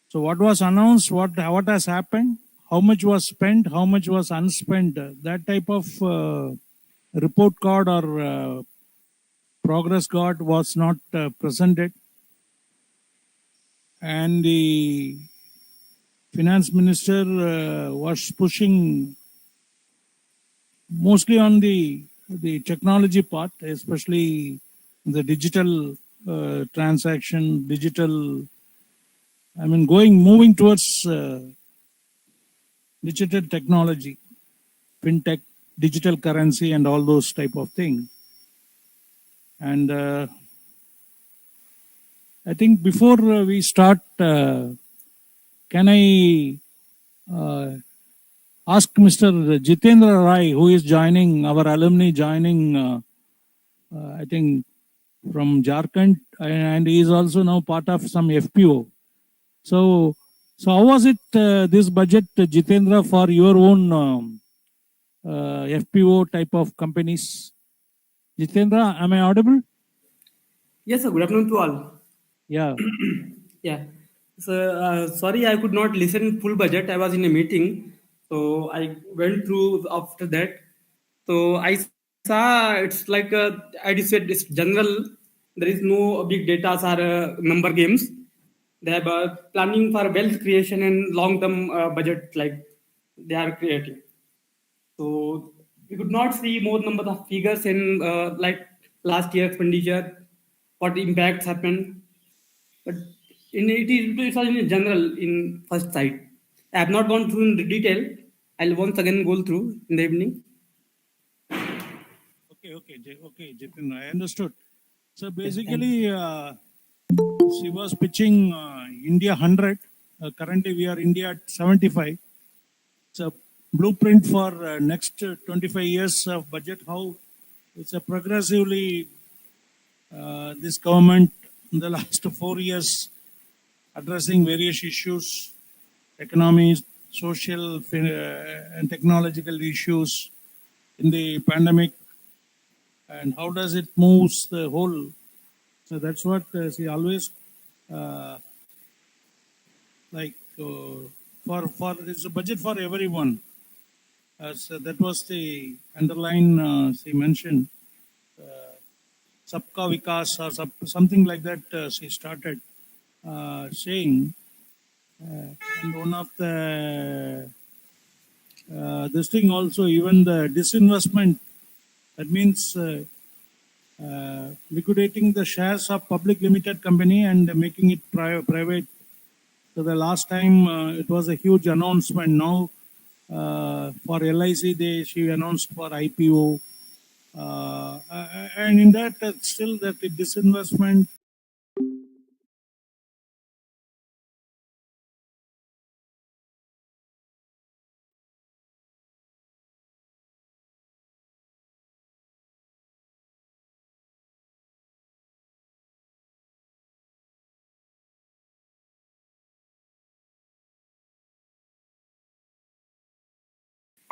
So what was announced, what has happened, how much was spent, how much was unspent, that type of report card or progress card was not presented. And the finance minister was pushing mostly on the technology part, especially the digital transaction, digital, moving towards digital technology, fintech, digital currency, and all those type of things. And I think before we start, can I ask Mr. Jitendra Rai, who is joining, our alumni joining, I think from Jharkhand, and he is also now part of some FPO. So how was it, this budget, Jitendra, for your own FPO type of companies? Jitendra, am I audible? Yes, sir. Good afternoon to all. Yeah. Yeah. So, sorry, I could not listen full budget. I was in a meeting. So, I went through after that. So, I saw it's like, I said, it's general. There is no big data or number games. They have planning for wealth creation and long-term budget like they are creating. So we could not see more number of figures in like last year expenditure, what impacts happened. But it was in general in first sight. I have not gone through in the detail. I'll once again go through in the evening. Okay, Jitendra, I understood. So basically, she was pitching India 100. Currently, we are India at 75. It's a blueprint for next 25 years of budget. How it's a progressively this government in the last 4 years addressing various issues, economy, social, and technological issues in the pandemic, and how does it moves the whole. So that's what she always like for it's a budget for everyone. So that was the underline she mentioned. Sabka Vikas or something like that she started saying. And one of the this thing also, even the disinvestment, that means liquidating the shares of public limited company and making it private. So the last time it was a huge announcement. Now for LIC, she announced for IPO. And in that, still that disinvestment.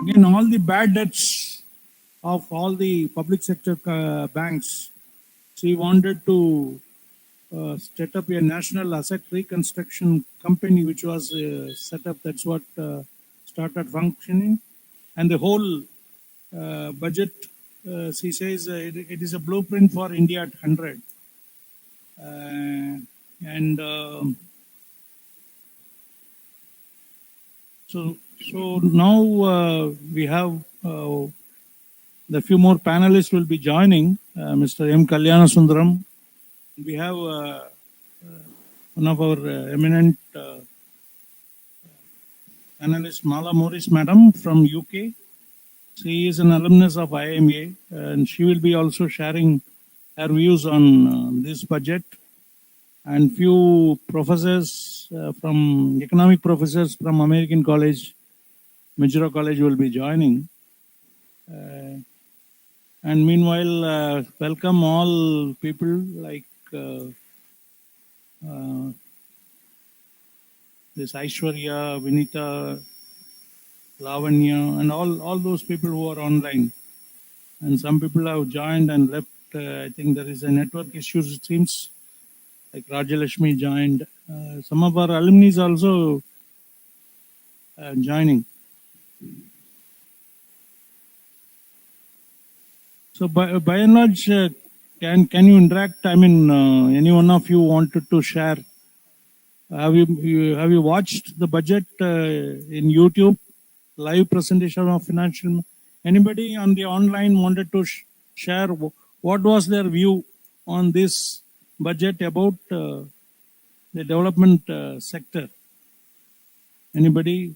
Again, all the bad debts of all the public sector banks, she wanted to set up a national asset reconstruction company, which was set up. That's what started functioning. And the whole budget, she says it is a blueprint for India at 100. And so now we have the few more panelists will be joining. Mr. M. Kalyana Sundaram. We have one of our eminent analyst, Mala Morris Madam from UK. She is an alumnus of IMA, and she will be also sharing her views on this budget. And few professors from economic professors from American College, Majura College will be joining. And meanwhile, welcome all people like this Aishwarya, Vinita, Lavanya, and all those people who are online. And some people have joined and left. I think there is a network issue, it seems. Like Rajalashmi joined, Some of our alumni is also joining. So by and large, can you interact? I mean, any one of you wanted to share? Have you watched the budget in YouTube live presentation of financial? Anybody on the online wanted to share what was their view on this budget about the development sector? Anybody?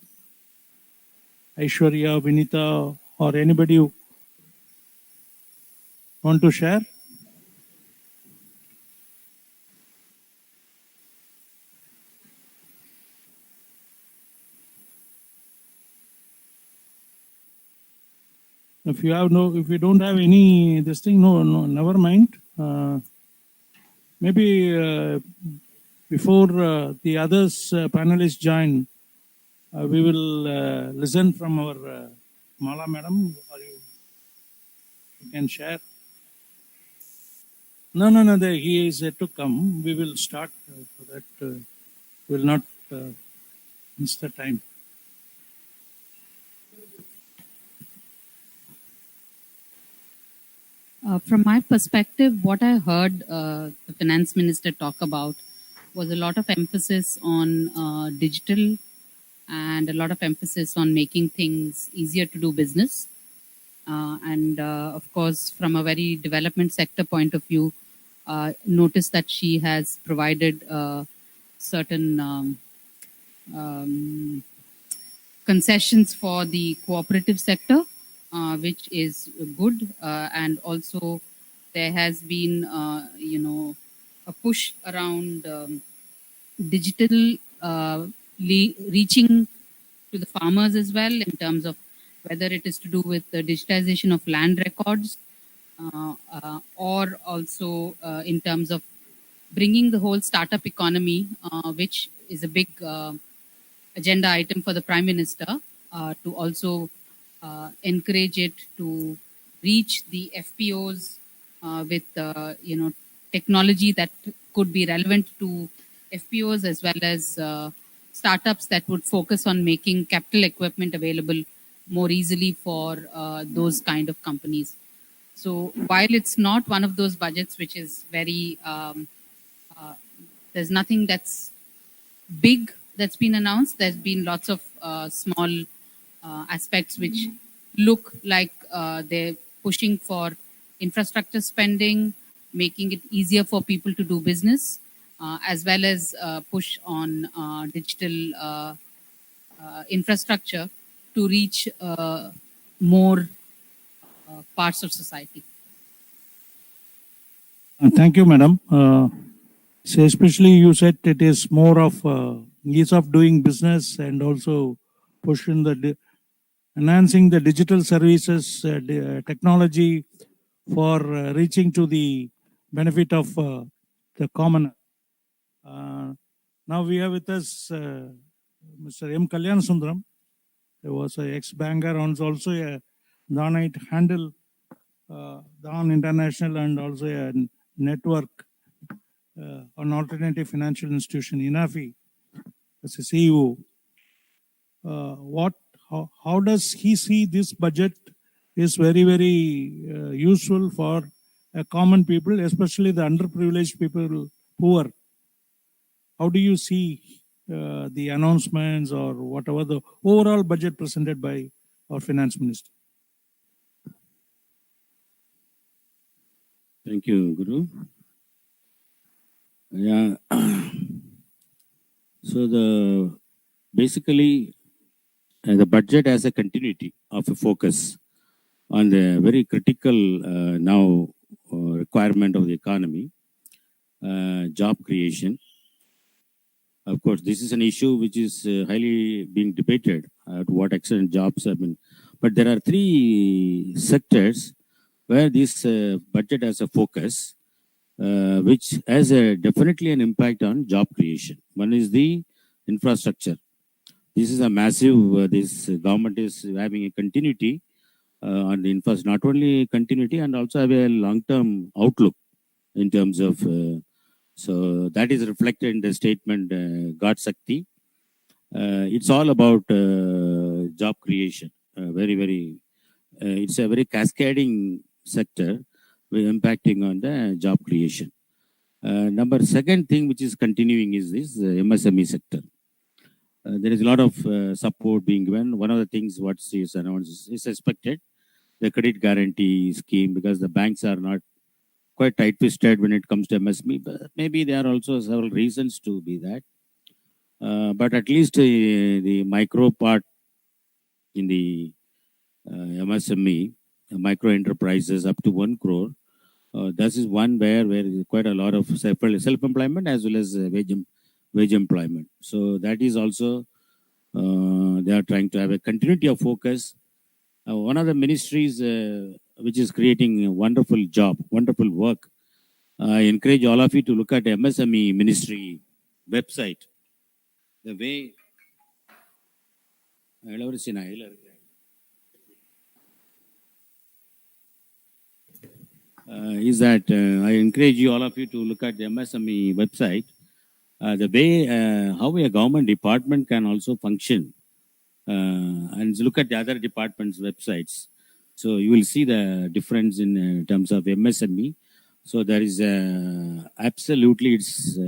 Aishwarya, Vinita, or anybody who want to share? If you don't have any this thing, no, never mind. Maybe before the others panelists join, we will listen from our Mala madam, or you can share. No, he is yet to come. We will start so that we will not miss the time. From my perspective, what I heard the finance minister talk about was a lot of emphasis on digital and a lot of emphasis on making things easier to do business. And of course, from a very development sector point of view, notice that she has provided certain concessions for the cooperative sector, which is good. And also, there has been, a push around digital reaching to the farmers as well, in terms of whether it is to do with the digitization of land records, or also in terms of bringing the whole startup economy, which is a big agenda item for the Prime Minister, to also encourage it to reach the FPOs with technology that could be relevant to FPOs, as well as startups that would focus on making capital equipment available more easily for those kind of companies. So while it's not one of those budgets which is very, there's nothing that's big that's been announced. There's been lots of small aspects which look like they're pushing for infrastructure spending, making it easier for people to do business, as well as push on digital infrastructure to reach more parts of society. Thank you, madam. So especially you said it is more of ease of doing business and also pushing enhancing the digital services, technology for reaching to the benefit of the commoner. Now we have with us Mr. M. Kalyan Sundaram. He was an ex-banker and also a Donite handle, Don International, and also a network on alternative financial institution, INAFI, as a CEO. How does he see this budget is very, very useful for common people, especially the underprivileged people, poor? How do you see the announcements or whatever the overall budget presented by our finance minister? Thank you, Guru. Yeah. So basically the budget has a continuity of a focus on the very critical now requirement of the economy, job creation. Of course, this is an issue which is highly being debated to what extent jobs have been. But there are three sectors where this budget has a focus, which has definitely an impact on job creation. One is the infrastructure. This is a massive, this government is having a continuity on the infrastructure, not only continuity and also have a long-term outlook in terms of So that is reflected in the statement, God Sakti. It's all about job creation. It's a very cascading sector impacting on the job creation. Number second thing which is continuing is this MSME sector. There is a lot of support being given. One of the things what is announced is expected the credit guarantee scheme, because the banks are not quite tight twisted when it comes to MSME. But maybe there are also several reasons to be that. But at least the micro part in the MSME, micro enterprises up to 1 crore. This is one where quite a lot of self-employment as well as wage employment. So that is also they are trying to have a continuity of focus. One of the ministries which is creating a wonderful job, wonderful work. I encourage all of you to look at MSME ministry website. The way is that I encourage you all of you to look at the MSME website. The way how a government department can also function, and look at the other departments' websites. So you will see the difference in terms of MSME. So there is absolutely its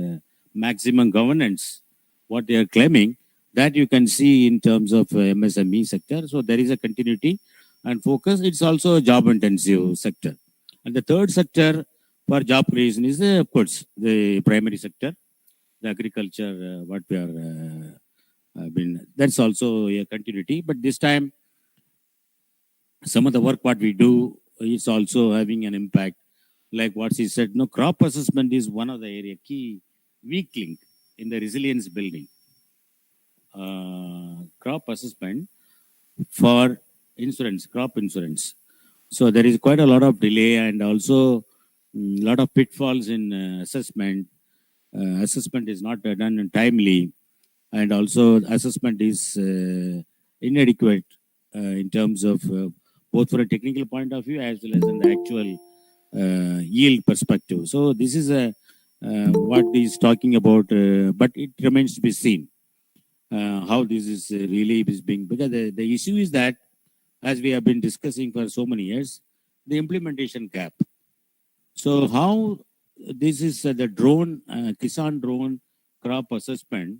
maximum governance, what they are claiming, that you can see in terms of MSME sector. So there is a continuity and focus. It's also a job intensive sector. And the third sector for job creation is, of course, the primary sector, the agriculture, what we are been. That's also a continuity. But this time, some of the work what we do is also having an impact. Like what he said, no, crop assessment is one of the area key weak link in the resilience building. Crop assessment for insurance, crop insurance. So there is quite a lot of delay and also a lot of pitfalls in assessment. Assessment is not done timely, and also assessment is inadequate in terms of both from a technical point of view as well as in the actual yield perspective. So this is what he's talking about, but it remains to be seen how this is really is being, because the issue is that, as we have been discussing for so many years, the implementation gap. So how this is the drone, Kisan drone crop assessment,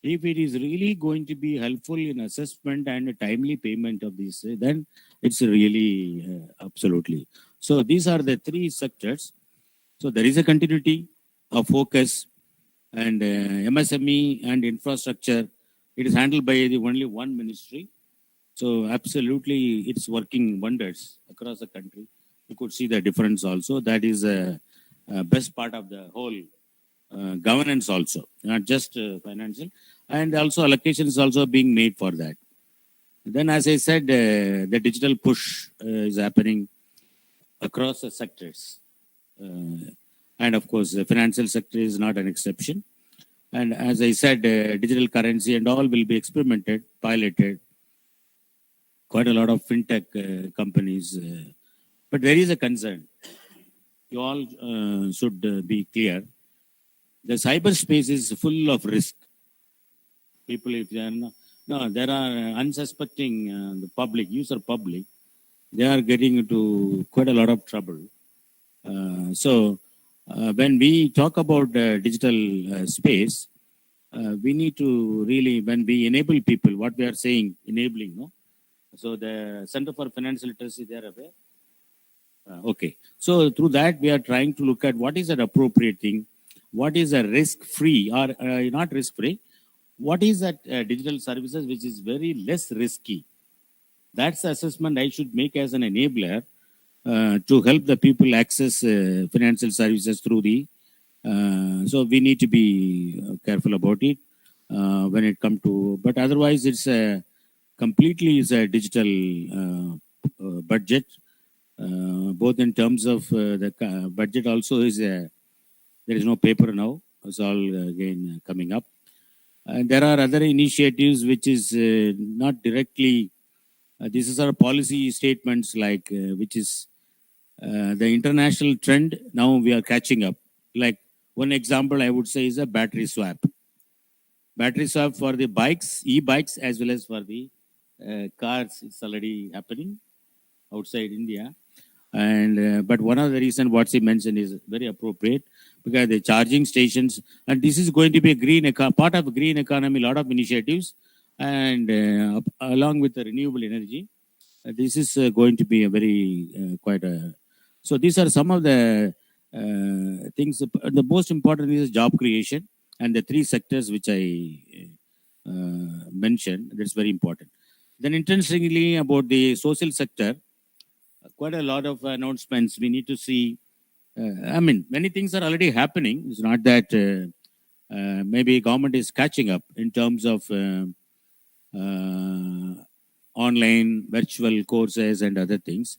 if it is really going to be helpful in assessment and a timely payment of this, then it's really absolutely. So these are the three sectors. So there is a continuity of focus, and MSME and infrastructure, it is handled by the only one ministry. So absolutely, it's working wonders across the country. You could see the difference also. That is a best part of the whole governance also, not just financial. And also allocation is also being made for that. Then, as I said, the digital push is happening across the sectors. And of course, the financial sector is not an exception. And as I said, digital currency and all will be experimented, piloted. Quite a lot of fintech companies. But there is a concern. You all should be clear. The cyberspace is full of risk. People, if they are no, there are unsuspecting the public, user public, they are getting into quite a lot of trouble. So when we talk about digital space, we need to really, when we enable people, what we are saying, enabling, no? So the Center for Financial Literacy, they are aware. Okay. So through that, we are trying to look at what is an appropriate thing, what is a risk-free or not risk-free, what is that digital services which is very less risky. That's the assessment I should make as an enabler to help the people access financial services through the. So we need to be careful about it when it comes to. But otherwise, it's completely is a digital budget. Both in terms of the budget also is there is no paper now. It's all again coming up. And there are other initiatives which is not directly. This is our policy statements like which is the international trend. Now we are catching up. Like One example I would say is a battery swap. Battery swap for the bikes, e-bikes, as well as for the cars. It's already happening outside India. And but one of the reason what she mentioned is very appropriate, because the charging stations, and this is going to be a part of green economy, lot of initiatives, and along with the renewable energy, this is going to be a very quite a. So these are some of the things. The most important is job creation, and the three sectors which I mentioned. That's very important. Then interestingly about the social sector, quite a lot of announcements we need to see. I mean, many things are already happening. It's not that maybe government is catching up in terms of online virtual courses and other things.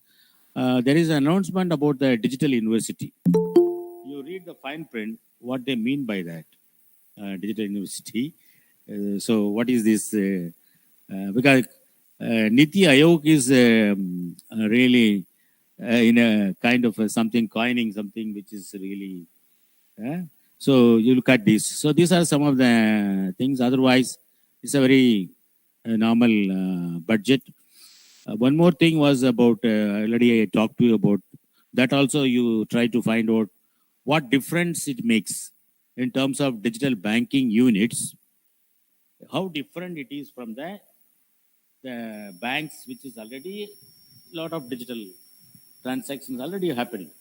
There is an announcement about the digital university. You read the fine print, what they mean by that, digital university. So what is this? Because Niti Ayog is really in a kind of something coining something which is really. So you look at this. So these are some of the things. Otherwise, it's a very normal budget. One more thing was about already I talked to you about that. Also, you try to find out what difference it makes in terms of digital banking units. How different it is from the banks, which is already a lot of digital transactions already happening.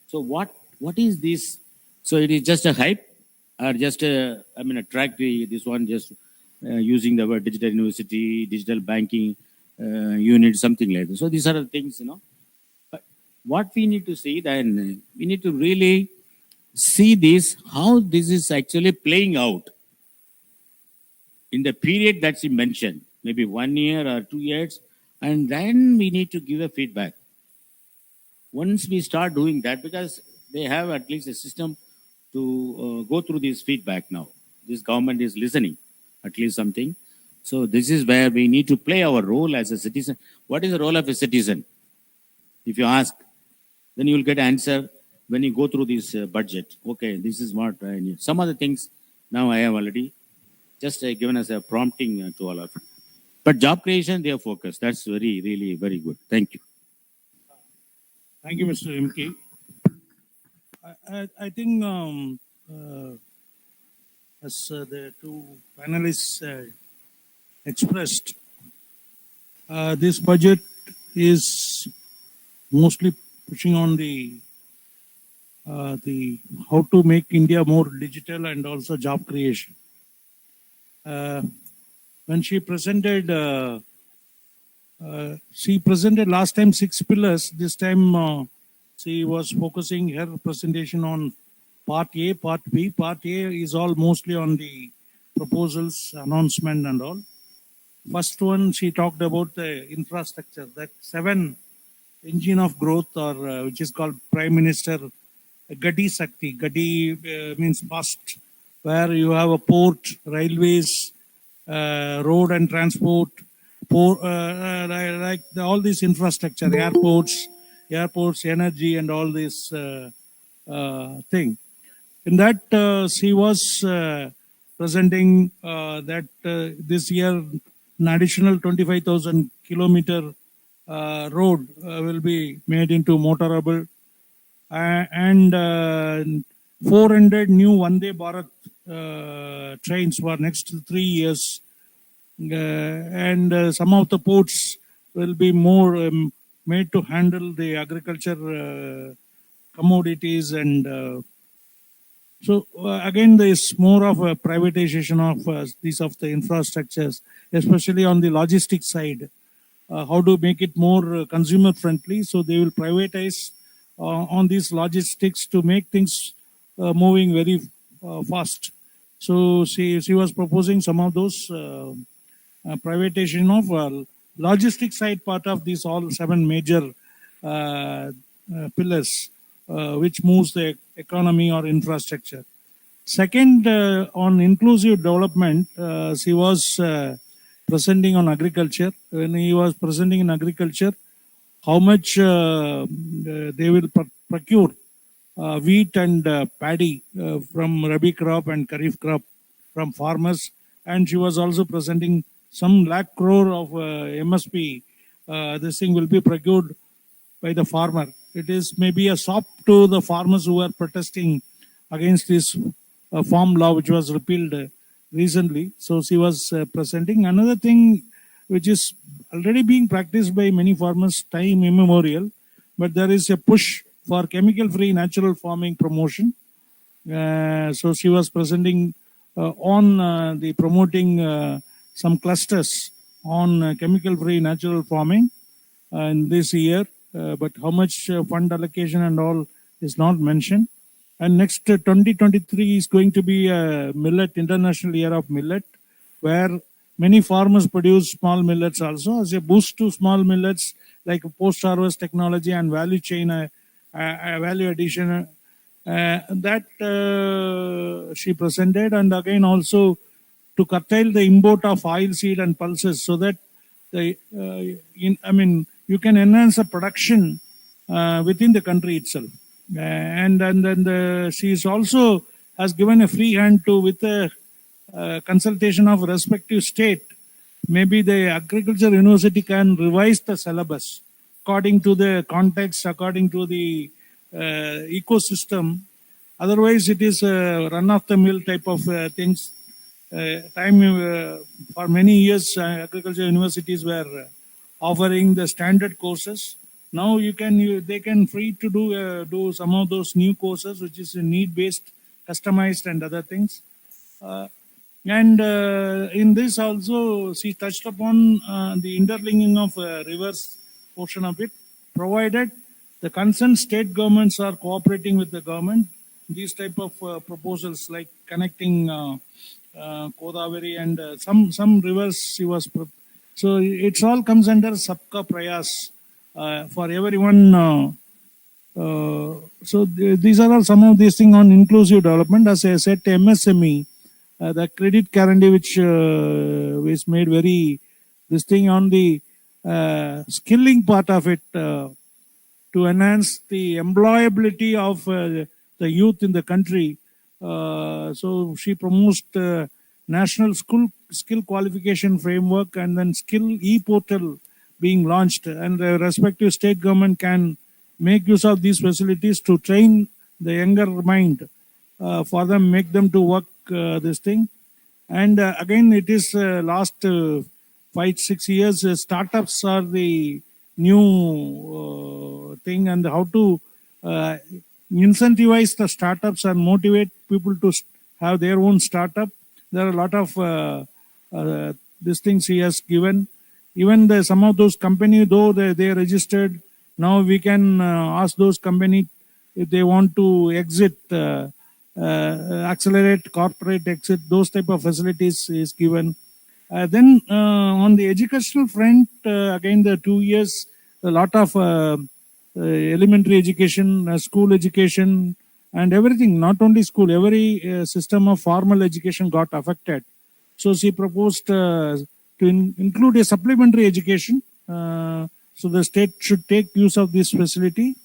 So what is this? So it is just a hype, or just attract this one just using the word digital university, digital banking unit, something like that. So these are the things, But what we need to see, then we need to really see this, how this is actually playing out in the period that she mentioned, maybe 1 year or 2 years, and then we need to give a feedback. Once we start doing that, because they have at least a system to go through this feedback now. This government is listening, at least something. So this is where we need to play our role as a citizen. What is the role of a citizen? If you ask, then you will get answer when you go through this budget. Okay, this is what I need. Some other things now I have already just given as a prompting to all of you. But job creation, they are focused. That's really very good. Thank you. Thank you, Mr. M.K. I think as the two panelists expressed, this budget is mostly pushing on the how to make India more digital and also job creation. When she presented last time 6 pillars. This time she was focusing her presentation on part A, part B. Part A is all mostly on the proposals, announcement and all. First one, she talked about the infrastructure, that 7 engine of growth, or which is called Prime Minister Gadi Sakti. Gadi means fast, where you have a port, railways, road and transport, like all this infrastructure, airports, energy, and all this thing. In that, she was presenting that this year an additional 25,000 kilometer road will be made into motorable, and 400 new Vande Bharat trains for next 3 years. And some of the ports will be more made to handle the agriculture commodities, and so again there is more of a privatization of these of the infrastructures, especially on the logistics side. How to make it more consumer friendly, so they will privatize on these logistics to make things moving very fast. So she was proposing some of those privatization of logistics side part of these all 7 major pillars, which moves the economy or infrastructure. Second, on inclusive development, she was presenting on agriculture. When he was presenting in agriculture, how much they will procure wheat and paddy from Rabi crop and Kharif crop from farmers. And she was also presenting some lakh crore of MSP. This thing will be procured by the farmer. It is maybe a sop to the farmers who are protesting against this farm law which was repealed recently. So she was presenting another thing which is already being practiced by many farmers time immemorial, but there is a push for chemical free natural farming promotion. So she was presenting on the promoting some clusters on chemical free natural farming in this year, but how much fund allocation and all is not mentioned. And next 2023 is going to be a millet, international year of millet, where many farmers produce small millets also as a boost to small millets like post-harvest technology and value chain, value addition. That she presented, and again also to curtail the import of oil seed and pulses so that the you can enhance the production within the country itself. And then she is also has given a free hand to with a consultation of respective state. Maybe the agriculture university can revise the syllabus according to the context, according to the ecosystem. Otherwise, it is a run-of-the-mill type of things. For many years, agriculture universities were offering the standard courses. Now they can free to do some of those new courses, which is need-based, customized, and other things. And in this also, she touched upon the interlinking of rivers portion of it, provided the concerned state governments are cooperating with the government. These type of proposals like connecting Godavari and some rivers she was. So it all comes under Sabka Prayas for everyone. These are all some of these things on inclusive development. As I said, MSME, the credit guarantee which is made very, this thing on the skilling part of it to enhance the employability of the youth in the country. So she promotes national skill qualification framework and then skill e-portal being launched, and the respective state government can make use of these facilities to train the younger mind for them, make them to work this thing. And again, it is last 5-6 years, startups are the new thing, and how to incentivize the startups and motivate people to have their own startup. There are a lot of these things he has given. Even some of those companies, though they are registered, now we can ask those companies if they want to exit, accelerate corporate exit, those type of facilities is given. Then on the educational front, again the 2 years, a lot of elementary education, school education, and everything, not only school, every system of formal education got affected. So she proposed to include a supplementary education. So the state should take use of this facility.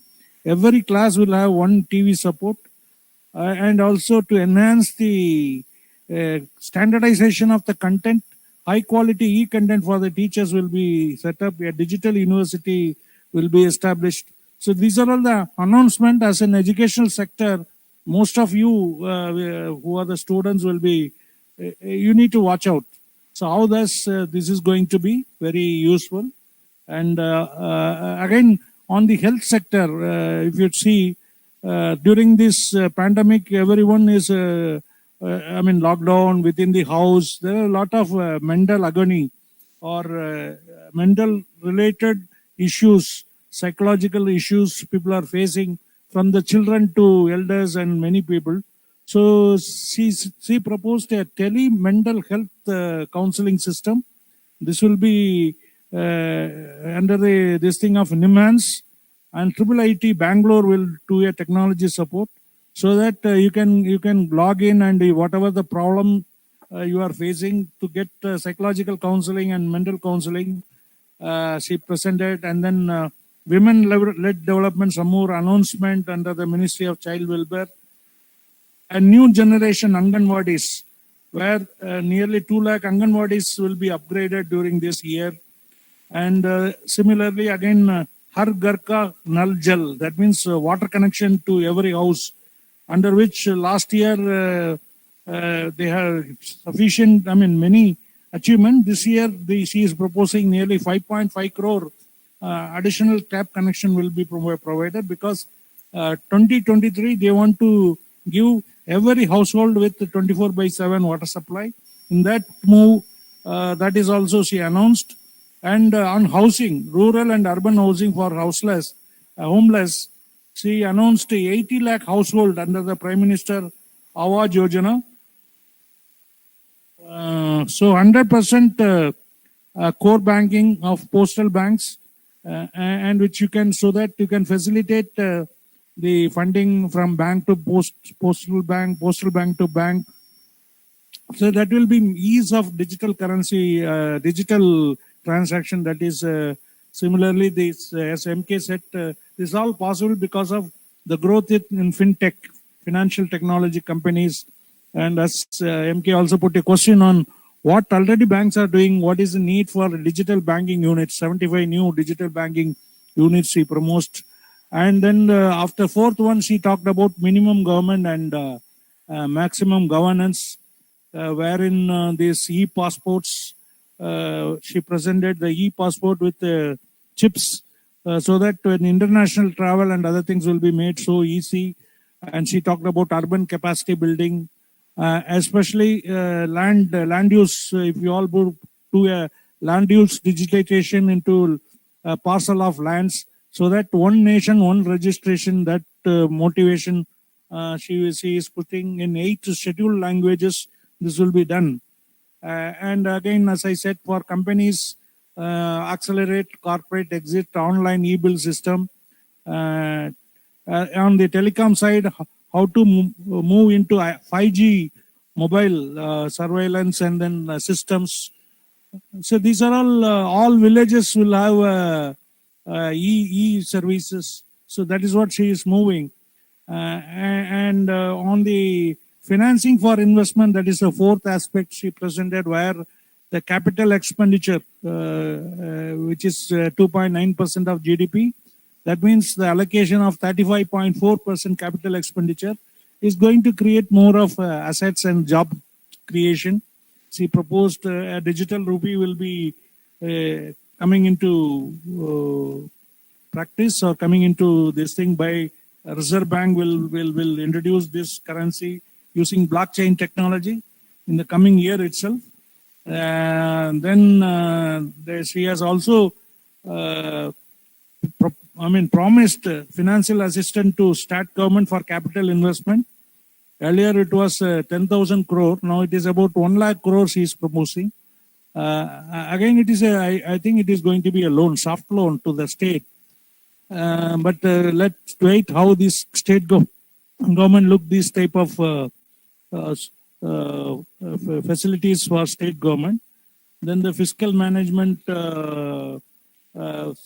Every class will have one TV support, and also to enhance the standardization of the content. High quality e-content for the teachers will be set up. A digital university will be established. So these are all the announcement as an educational sector. Most of you who are the students will be, you need to watch out. So how this is going to be very useful. And again, on the health sector, if you see, during this pandemic, everyone is, lockdown within the house. There are a lot of mental agony or mental related issues, psychological issues people are facing, from the children to elders and many people. So she proposed a tele-mental health counseling system. This will be under this thing of NIMHANS, and IIIT Bangalore will do a technology support, so that you can log in and whatever the problem you are facing, to get psychological counseling and mental counseling. She presented, and then women-led development, some more announcement under the Ministry of Child Welfare, a new generation Anganwadis, where nearly 2 lakh Anganwadis will be upgraded during this year. And similarly, again, Har Ghar Ka Nal Jal, that means water connection to every house, under which last year they have sufficient, many achievement. This year, she is proposing nearly 5.5 crore additional tap connection will be provided, because 2023 they want to give every household with 24/7 water supply. In that move, that is also she announced. And on housing, rural and urban housing for homeless, she announced 80 lakh household under the Prime Minister Awas Yojana. So 100% core banking of postal banks, and which you can, so that you can facilitate the funding from bank to postal bank to bank. So that will be ease of digital currency, digital transaction. That is similarly this, as MK said, this is all possible because of the growth in fintech, financial technology companies. And as MK also put a question on what already banks are doing, what is the need for digital banking units, 75 new digital banking units she promoted. And then after fourth one, she talked about minimum government and maximum governance, wherein these e-passports, she presented the e-passport with chips, so that when international travel and other things will be made so easy. And she talked about urban capacity building, especially land use. If you all do a land use digitization into a parcel of lands, so that one nation, one registration, that motivation she is putting in 8 scheduled languages. This will be done. And again, as I said, for companies, accelerate corporate exit online e-bill system. On the telecom side, how to move into 5G mobile surveillance and then systems. So these are all villages will have e-services. So that is what she is moving. And on the financing for investment, that is the fourth aspect she presented, where the capital expenditure, which is 2.9% of GDP, that means the allocation of 35.4% capital expenditure is going to create more of assets and job creation. She proposed a digital rupee will be coming into practice, or coming into this thing by Reserve Bank will introduce this currency using blockchain technology in the coming year itself. Then she has also promised financial assistance to state government for capital investment. Earlier it was 10,000 crore. Now it is about 1 lakh crore she is proposing. Again, it is I think it is going to be a loan, soft loan to the state. But let's wait how this state government look this type of facilities for state government. Then the fiscal management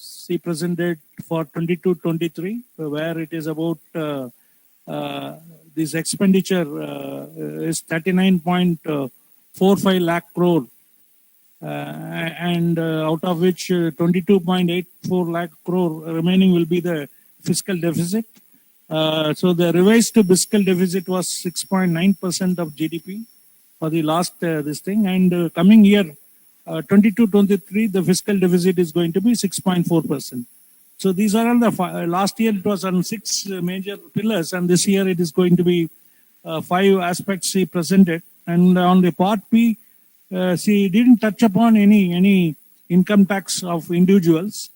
she presented for 22-23, where it is about this expenditure is 39.45 lakh crore, and out of which 22.84 lakh crore remaining will be the fiscal deficit. So the revised fiscal deficit was 6.9% of GDP for the last this thing, and coming year 22-23 the fiscal deficit is going to be 6.4%. So these are all the last year it was on 6 major pillars, and this year it is going to be 5 aspects she presented. And on the part B, she didn't touch upon any income tax of individuals.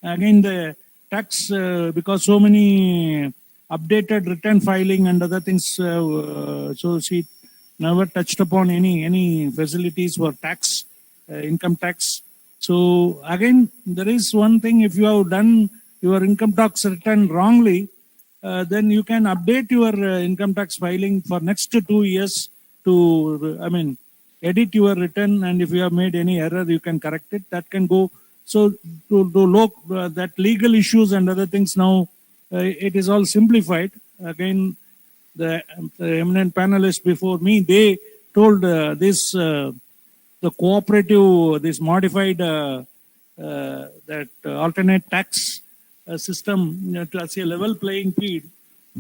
Again, the tax, because so many updated return filing and other things, so she never touched upon any facilities for tax, income tax. So again, there is one thing: if you have done your income tax return wrongly, then you can update your income tax filing for next 2 years to, edit your return, and if you have made any error, you can correct it. That can go So that legal issues and other things now, it is all simplified. Again, the eminent panelists before me, they told the cooperative, this modified that alternate tax system, to as a level playing field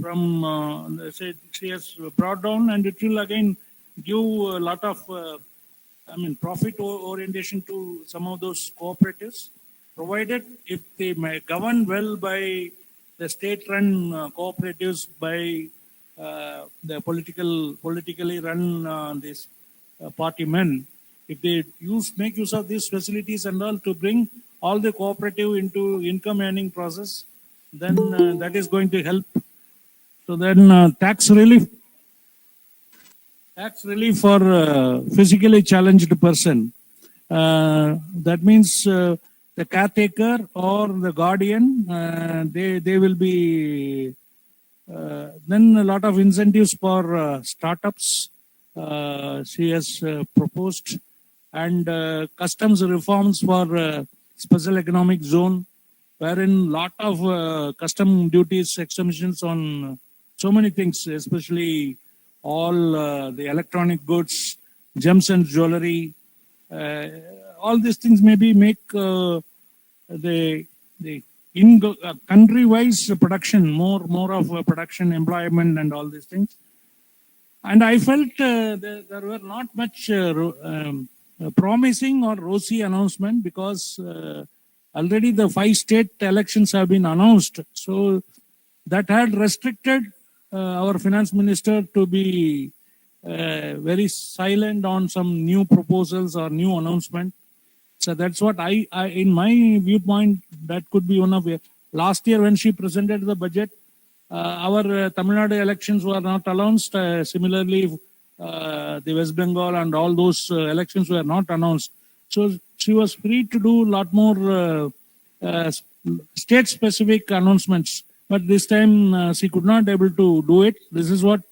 from, say, she has brought down, and it will again give a lot of profit orientation to some of those cooperatives, provided if they may govern well by the state-run cooperatives, by the politically run these party men. If they make use of these facilities and all to bring all the cooperative into income earning process, then that is going to help. So then tax relief for physically challenged person. That means the caretaker or the guardian, they will be then a lot of incentives for startups. She has proposed, and customs reforms for special economic zone, wherein lot of custom duties exemptions on so many things, especially all the electronic goods, gems and jewelry. All these things maybe make the country-wise production more of production, employment, and all these things. And I felt there were not much promising or rosy announcement, because already the 5 state elections have been announced. So that had restricted our finance minister to be very silent on some new proposals or new announcement. So that's what I in my viewpoint, that could be one of it. Last year when she presented the budget, our Tamil Nadu elections were not announced. Similarly, the West Bengal and all those elections were not announced. So she was free to do a lot more state-specific announcements. But this time she could not able to do it. This is what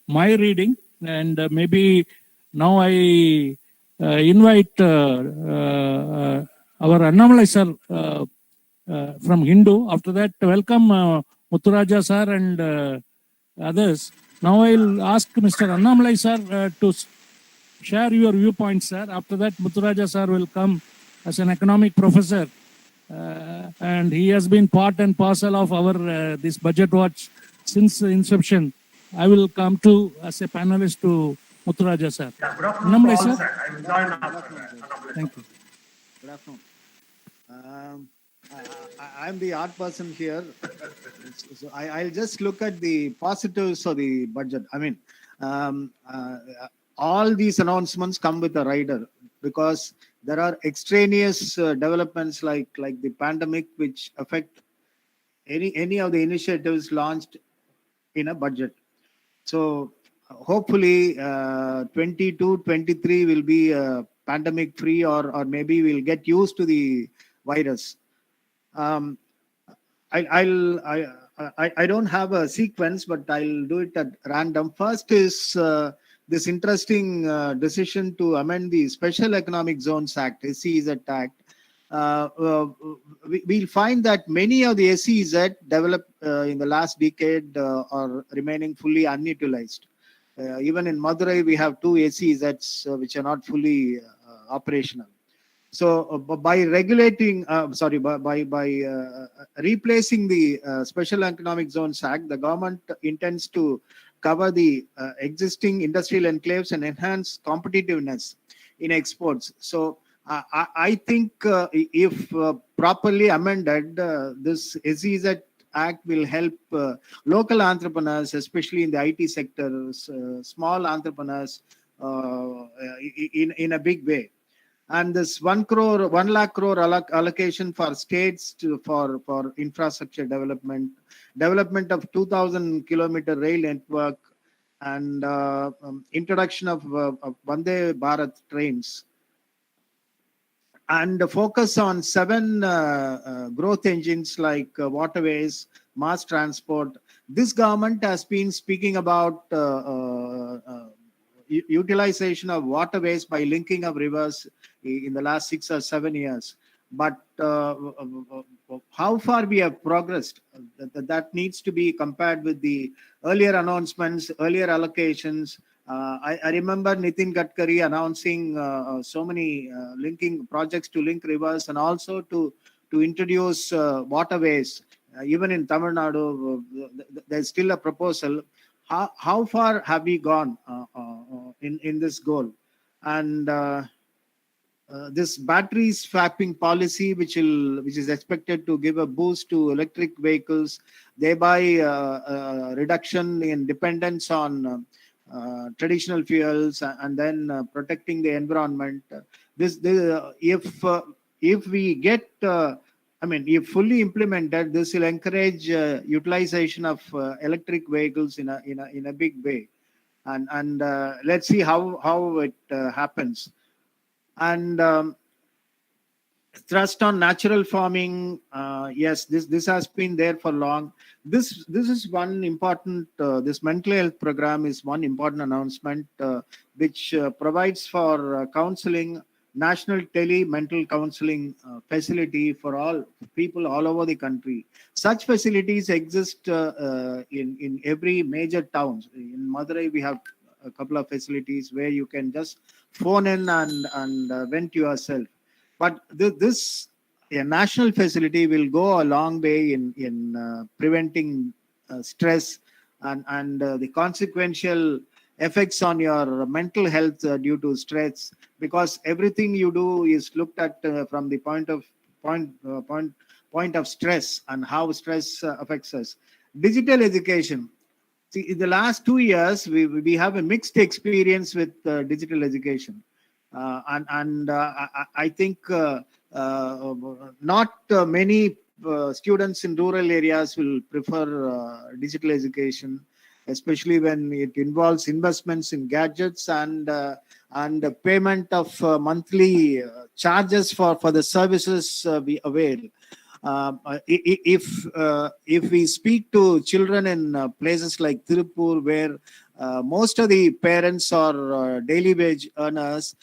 my reading. And maybe now I invite our Annamalai sir from Hindu. After that, welcome Muthuraja sir and others. Now I'll ask Mr. Annamalai sir to share your viewpoints, sir. After that, Muthuraja sir will come as an economic professor. And he has been part and parcel of our this budget watch since the inception. I will come to as a panelist to Muthuraja sir. Yeah, good afternoon to Annamalai all, sir. sir. I will join after. Thank you. Good afternoon. I'm the art person here. So I'll just look at the positives of the budget. I mean, all these announcements come with a rider, because there are extraneous developments like the pandemic, which affect any of the initiatives launched in a budget. So hopefully 22-23 will be pandemic free, or maybe we'll get used to the virus. I don't have a sequence, but I'll do it at random. First is this interesting decision to amend the Special Economic Zones Act, SEZ Act. We'll find that many of the SEZ developed in the last decade are remaining fully unutilized. Even in Madurai, we have 2 SEZs which are not fully operational. So by regulating, by replacing the Special Economic Zones Act, the government intends to cover the existing industrial enclaves and enhance competitiveness in exports. So I think if properly amended, this SEZ Act will help local entrepreneurs, especially in the IT sector, small entrepreneurs, in a big way. And this 1 lakh crore allocation for states for infrastructure development of 2,000 kilometer rail network, and introduction of Vande Bharat trains, and focus on 7 growth engines like waterways, mass transport. This government has been speaking about utilization of waterways by linking of rivers in the last 6 or 7 years. but how far we have progressed, that needs to be compared with the earlier announcements, earlier allocations. I remember Nitin Gadkari announcing so many linking projects to link rivers and also to introduce waterways. Even in Tamil Nadu, there's still a proposal. How far have we gone in this goal? And this battery swapping policy, which is expected to give a boost to electric vehicles, thereby reduction in dependence on traditional fuels, and then protecting the environment. If we get, if fully implemented, this will encourage utilization of electric vehicles in a big way, and let's see how it happens. And thrust on natural farming, yes, this has been there for long. This is one important, this mental health program is one important announcement, which provides for counseling, national tele mental counseling facility for all people all over the country. Such facilities exist in every major towns. In Madurai we have a couple of facilities where you can just phone in and vent yourself. But this a national facility will go a long way in preventing stress and the consequential effects on your mental health due to stress, because everything you do is looked at from the point of stress and how stress affects us. Digital education. See, in the last 2 years, we have a mixed experience with digital education. I think not many students in rural areas will prefer digital education, especially when it involves investments in gadgets and the payment of monthly charges for the services we avail. If we speak to children in places like Tirupur, where most of the parents are daily wage earners,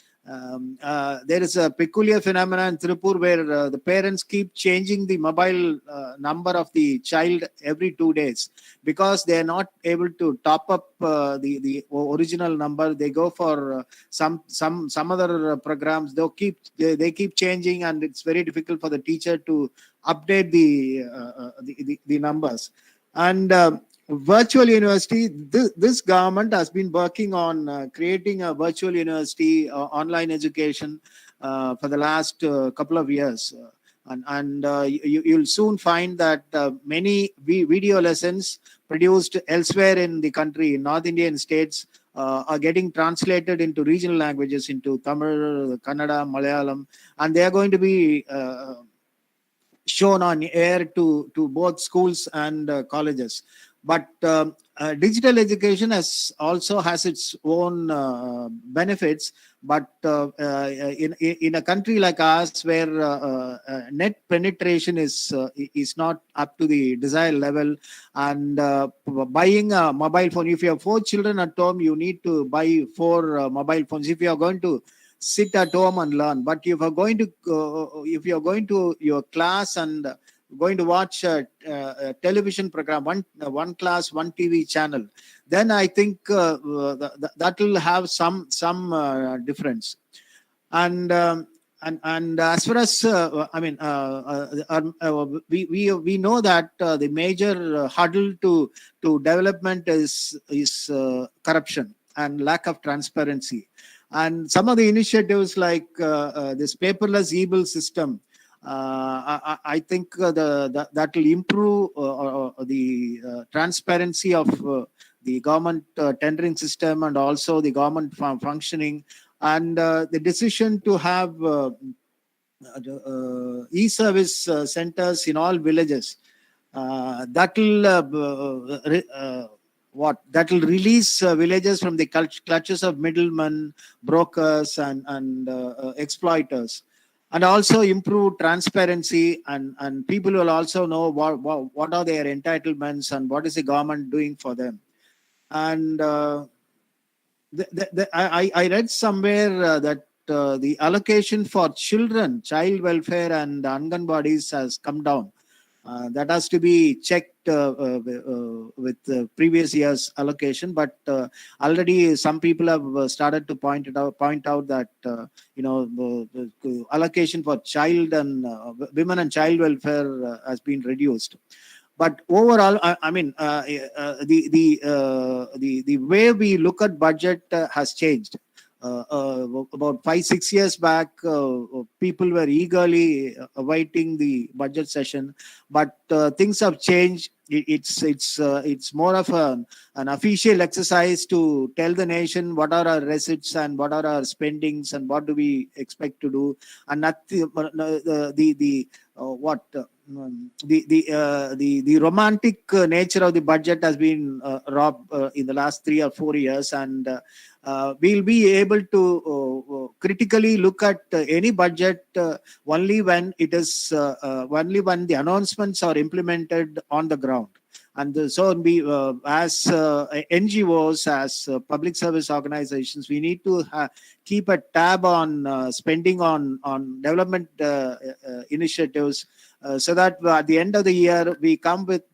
there is a peculiar phenomenon in Tirupur where the parents keep changing the mobile number of the child every 2 days, because they are not able to top up the original number. They go for some other programs. They keep changing, and it's very difficult for the teacher to update the numbers. And virtual university, this government has been working on creating a virtual university online education for the last couple of years, and you'll soon find that many video lessons produced elsewhere in the country, in North Indian states, are getting translated into regional languages, into Tamil, Kannada, Malayalam, and they are going to be shown on air to both schools and colleges. But digital education also has its own benefits. But in a country like ours, where net penetration is not up to the desired level, and buying a mobile phone, if you have 4 children at home, you need to buy 4 mobile phones if you are going to sit at home and learn. But if you are going to your class and going to watch a television program, one class, one TV channel, then I think that will have some difference. And as far as we know that the major hurdle to development is corruption and lack of transparency. And some of the initiatives like this paperless e-bill system, I think that will improve the transparency of the government tendering system, and also the government functioning, and the decision to have e-service centers in all villages. That will release villages from the clutches of middlemen, brokers, and exploiters, and also improve transparency, and people will also know what are their entitlements and what is the government doing for them. And I read somewhere that the allocation for children, child welfare and Anganwadis has come down. That has to be checked with previous year's allocation, but already some people have started to point out that the allocation for child and women and child welfare has been reduced. But overall, I mean, the way we look at budget has changed. About 5-6 years back, people were eagerly awaiting the budget session, but things have changed. It's more of an official exercise to tell the nation what are our receipts and what are our spendings and what do we expect to do, and not the romantic nature of the budget has been robbed in the last 3 or 4 years, and we'll be able to critically look at any budget only when it is only when the announcements are implemented on the ground. And so we, as NGOs, as public service organizations, we need to keep a tab on spending on development initiatives, so that at the end of the year we come with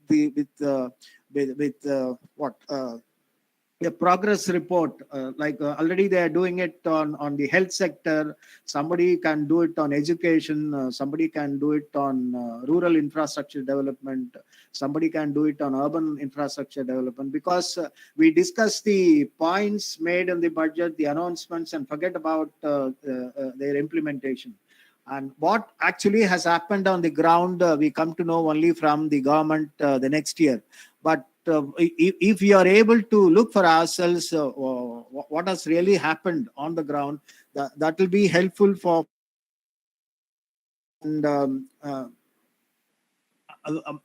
a progress report. Already they are doing it on the health sector. Somebody can do it on education. Somebody can do it on rural infrastructure development. Somebody can do it on urban infrastructure development, because we discuss the points made in the budget, the announcements, and forget about their implementation. And what actually has happened on the ground, we come to know only from the government the next year. But if we are able to look for ourselves what has really happened on the ground, that will be helpful for. And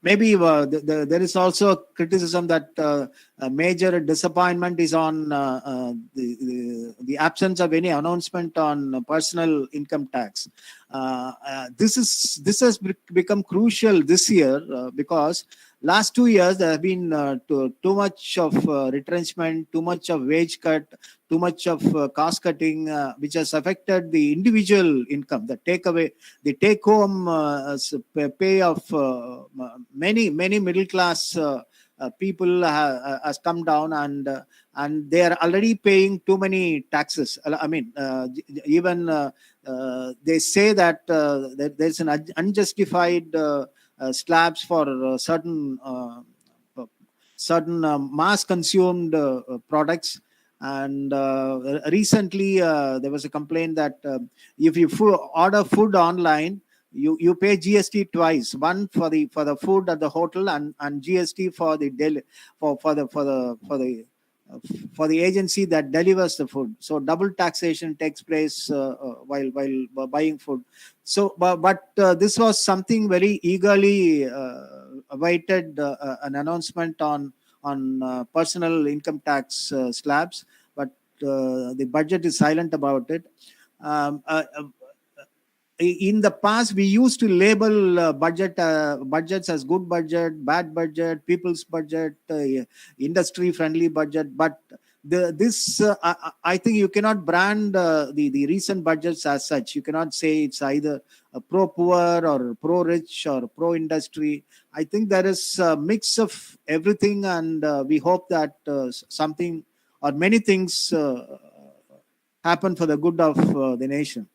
maybe there is also criticism that a major disappointment is on the absence of any announcement on personal income tax. This has become crucial this year, because last 2 years there have been too much of retrenchment, too much of wage cut, too much of cost cutting, which has affected the individual income, the take home pay of many middle class people has come down, and they are already paying too many taxes. I mean, even they say that there's an unjustified slabs for certain mass consumed products. And recently there was a complaint that if you order food online, you pay GST twice, one for the food at the hotel, and GST for the for the agency that delivers the food. So double taxation takes place while buying food. So but this was something very eagerly awaited, an announcement on personal income tax slabs, but the budget is silent about it. In the past, we used to label budgets as good budget, bad budget, people's budget, industry friendly budget. But I think you cannot brand the recent budgets as such. You cannot say it's either pro poor or pro rich or pro industry. I think there is a mix of everything, and we hope that something or many things happen for the good of the nation.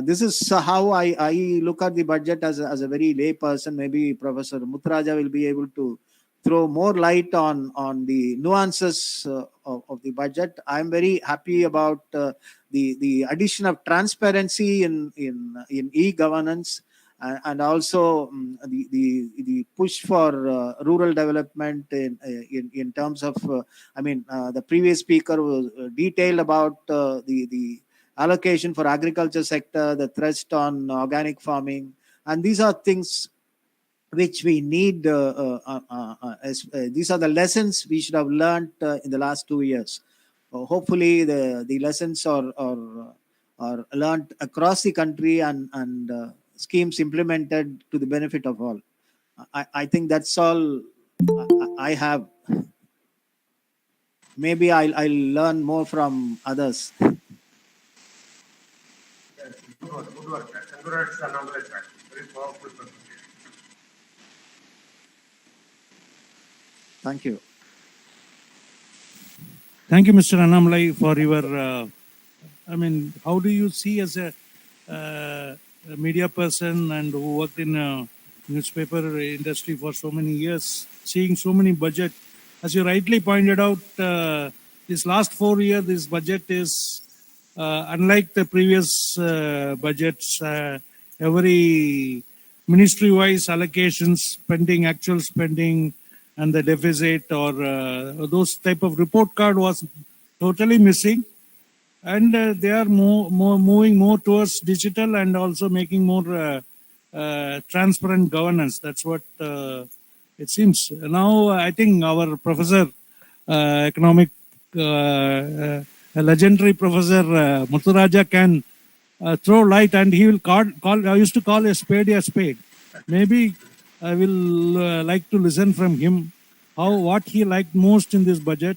This is how I look at the budget as a very lay person. Maybe Professor Muthraja will be able to throw more light on the nuances of the budget. I'm very happy about the addition of transparency in e-governance, and also the push for rural development in terms of the previous speaker was detailed about the allocation for agriculture sector, the thrust on organic farming, and these are things which we need. These are the lessons we should have learned in the last 2 years. Hopefully, the lessons are learned across the country, and schemes implemented to the benefit of all. I think that's all I have. Maybe I'll learn more from others. Yes, good work, sir. Congrats, Annamalai, sir. Very powerful presentation. Thank you. Thank you, Mr. Annamlai, for your. I mean, how do you see as a media person and who worked in newspaper industry for so many years, seeing so many budget? As you rightly pointed out, this last 4 years, this budget is unlike the previous budgets. Every ministry-wise allocations, spending, actual spending, and the deficit or those type of report card was totally missing, and they are moving more towards digital and also making more transparent governance. That's what it seems. Now, I think our professor, economic, a legendary professor Muthuraja can throw light, and he will call. I used to call a spade a spade. Maybe I will like to listen from him what he liked most in this budget,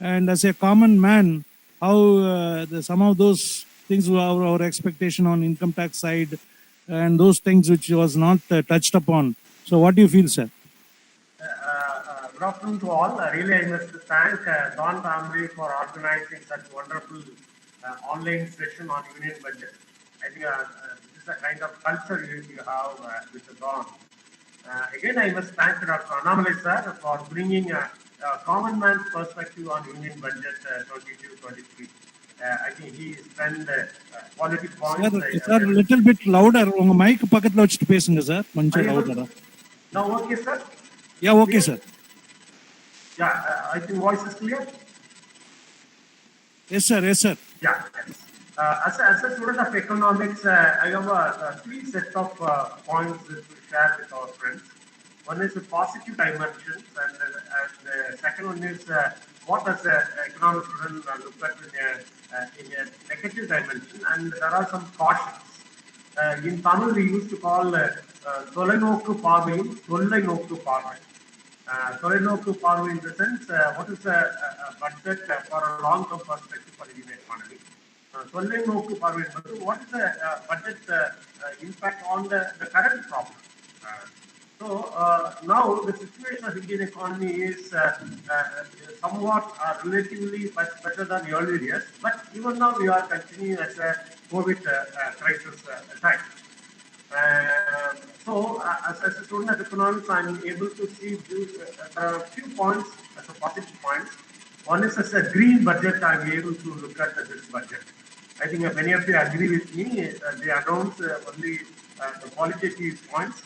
and as a common man, how some of those things were our expectation on income tax side, and those things which was not touched upon. So, what do you feel, sir? Good afternoon to all. Really, I must thank Don family for organizing such wonderful online session on union budget. I think this is a kind of culture you have with the Don. Again, I must thank Dr. Annamalai sir for bringing a common man's perspective on union budget 22-23. I think he spent quality points. Sir, little bit louder. உங்க mic பக்கத்துல வச்சிட்டு பேசுங்க sir. கொஞ்சம் Are you louder. now okay, sir? Yeah, okay, sir. Yeah, I think voice is clear. Yes, sir. Yes, sir. Yeah. As a student of economics, I have three set of points to share with our friends. One is the positive dimensions, and the second one is what does an economic student look at in a negative dimension, and there are some cautions. In Tamil, we used to call தொலைநோக்கு பார்வையும் தொல்லை நோக்கு பார்வை. தொலைநோக்கு பார்வை in the sense, what is a budget for a long-term perspective for the Indian economy? தொல்லை நோக்கு பார்வை என்பது what is the budget impact on the current problem? So now the situation of Indian economy is somewhat relatively much better than the earlier years, but even now we are continuing as a COVID crisis time. So as a student of economics, I am able to see a few points as a positive points. One is as a green budget, I am able to look at this budget. I think many of you agree with me. They announced only the qualitative points.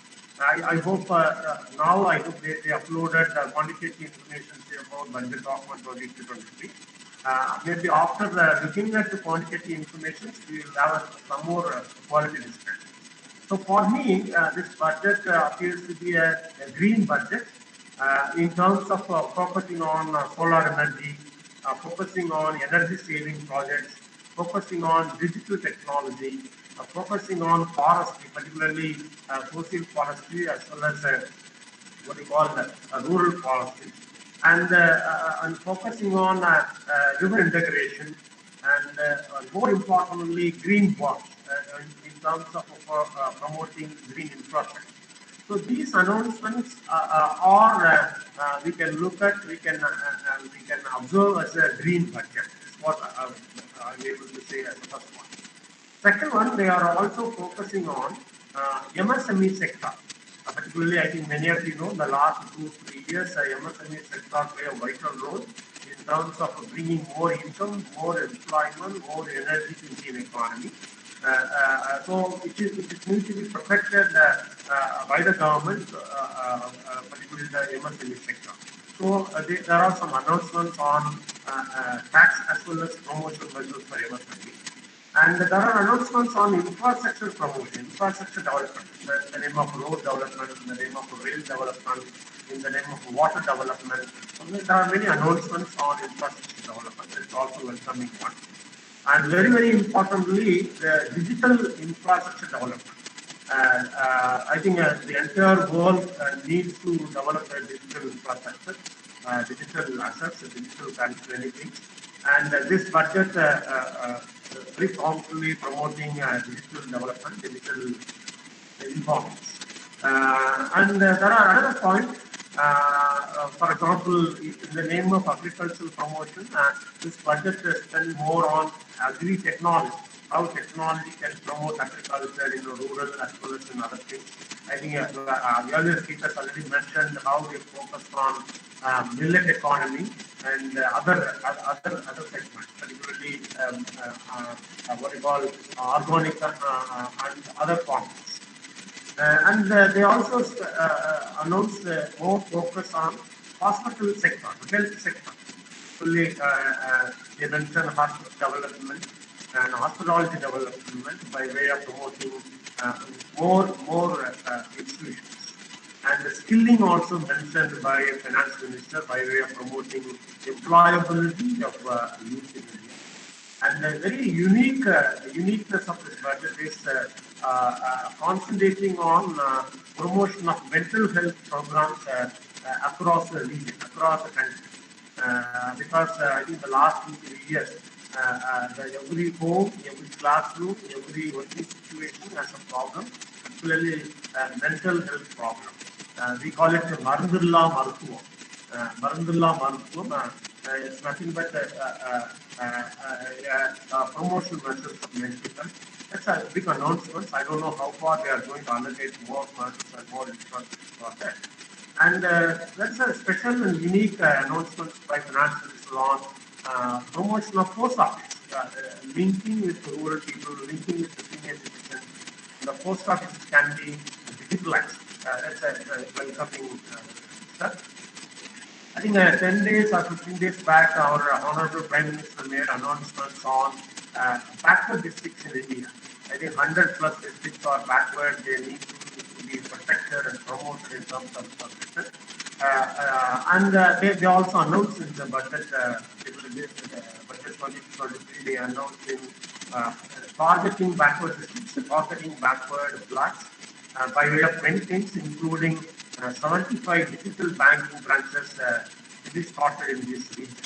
I hope now I hope they uploaded quantitative information about budget document 2023. Maybe after looking at the quantitative information, we will have some more quality discussion. So for me, this budget appears to be a green budget in terms of focusing on solar energy, focusing on energy saving projects, focusing on digital technology, focusing on forestry, particularly fossil forestry, as well as what you call rural forestry, and focusing on river integration, and more importantly, green bonds in terms of promoting green infrastructure. So these announcements are we can look at, we can observe as a green budget. Is what I'm able to say as the first one. Second one, they are also focusing on MSME sector. Particularly, I think many of you know the last 2-3 years, MSME sector play a vital role in terms of bringing more income, more employment, more energy to the Indian economy. So it needs to be protected by the government, particularly the MSME sector. So there are some announcements on tax as well as promotion measures for MSME. And there are announcements on infrastructure promotion, infrastructure development, in the name of road development, in the name of rail development, in the name of water development. So there are many announcements on infrastructure development. It's also welcoming one. And very, very importantly, the digital infrastructure development. I think the entire world needs to develop a digital infrastructure, digital assets, digital currency, anything. And this budget very promptly promoting digital development, digital informants. And there are another point. For example, in the name of agricultural promotion, this budget spends more on agri-technology, how technology can promote agriculture in the rural as well as in other things. I think earlier speakers already mentioned how they focus on millet economy and other segments, particularly what you call organic and other forms. And they also announced more focus on hospital sector, health sector. Fully, they mentioned hospital development and hospitality development by way of promoting more institutions. And the skilling also mentioned by finance minister by way of promoting employability of youth in India. And the very uniqueness of this budget is concentrating on promotion of mental health programs across the region, across the country. Because I think the last 2-3 years, every home, every classroom, every working situation has a problem, particularly mental health problem. We call it Marandulla Maruthuvam. Marandulla Maruthuvam is nothing but promotion measures of mental health. That's a big announcement. I don't know how far they are going to allocate more funds and more resources for that. And that's a special and unique announcement by Finance Minister on promotion of post office, linking with rural people, linking with the senior citizens. The post office can be digitalized. That's a welcoming step. I think 10 days or 15 days back, our Honorable Prime Minister made announcements on backward districts in India. I think 100 plus districts are backward. They need to be protected and promoted in terms of protection. And they also announced in the budget, budget 2023, they announced in targeting backward districts, targeting backward blocks by way of many things, including 75 digital banking branches to be started in this region.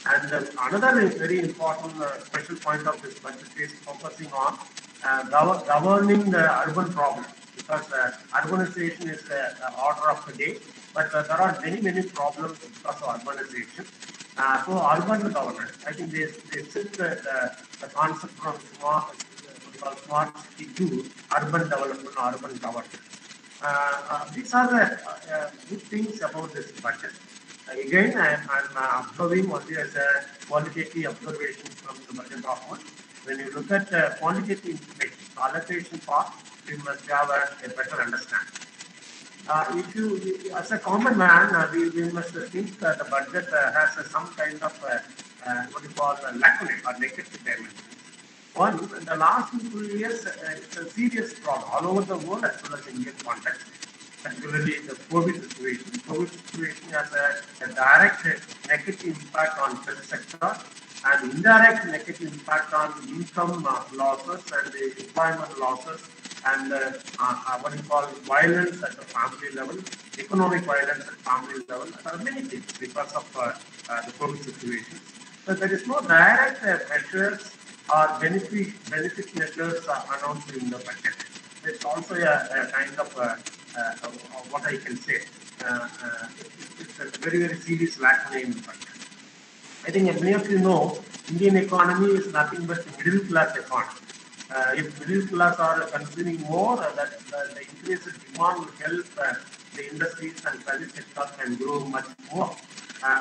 And another very important special point of this budget is focusing on governing the urban problem, because urbanization is the order of the day, but there are many problems because of urbanization. So urban governance, I think they shift the concept from smart city to urban development, urban governance. These are the good things about this budget. Again, I'm observing only as a qualitative observation from the budget document. When you look at quantitative information, allocation part, we must have a better understanding. If you, as a common man, we must think that the budget has some kind of what you call laconic or negative dimension. One, in the last 2 years, it's a serious problem all over the world as well as Indian context, particularly the COVID situation. COVID situation has a direct negative impact on health sector and indirect negative impact on income losses and the employment losses and what you call violence at the family level, economic violence at family level. There are many things because of the COVID situation. So there is no direct measures or benefit measures announced in the budget. It's also a kind of what I can say. It's a very serious lack in the budget. I think many of you know, Indian economy is nothing but middle class economy. If middle class are consuming more, that the increased demand will help the industries and service sector can grow much more.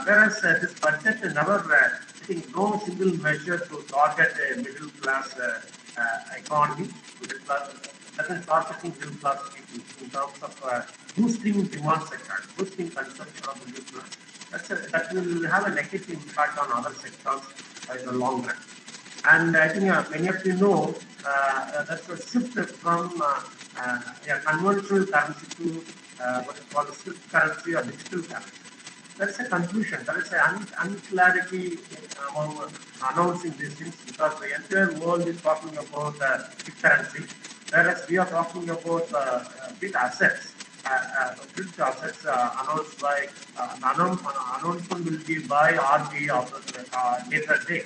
Whereas this budget never, I think, no single measure to target a middle class economy. Middle class doesn't targeting middle class people in terms of boosting demand sector, boosting consumption of middle class. That will have a negative impact on other sectors in the long run. And I think many of you know that's a shift from a conventional currency to what is called swift currency or digital currency. That's a confusion. There is an unclarity among announcing these things because the entire world is talking about big currency, whereas we are talking about big assets. Big assets announced by announcement will be by RBI later day.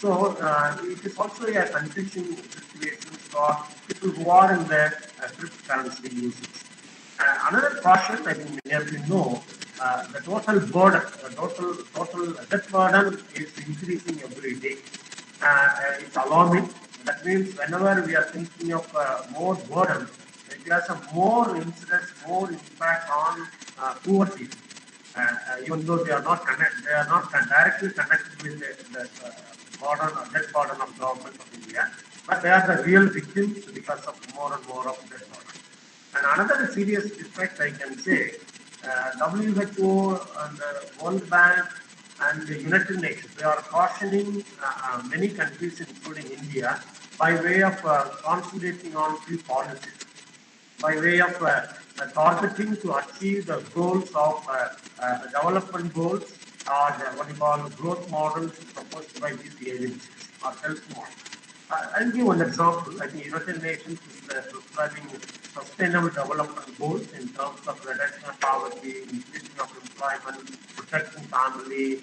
So it is also a confusing situation for people who are in the cryptocurrency usage. Another caution, I think many of you know, the total burden, the total debt burden is increasing every day. It's alarming. That means whenever we are thinking of more burden, it has a more incidence, more impact on poor people. Even though they are not directly connected with the burden or debt burden of government of India, but they are the real victims because of more and more of debt burden. And another serious effect I can say, WHO and the World Bank and the United Nations, they are cautioning many countries, including India, by way of concentrating on few policies, by way of targeting to achieve the goals of development goals or what you call growth models proposed by these agencies or health models. I'll give one example. I think United Nations is prescribing sustainable development goals in terms of reduction of poverty, increasing of employment, protecting family,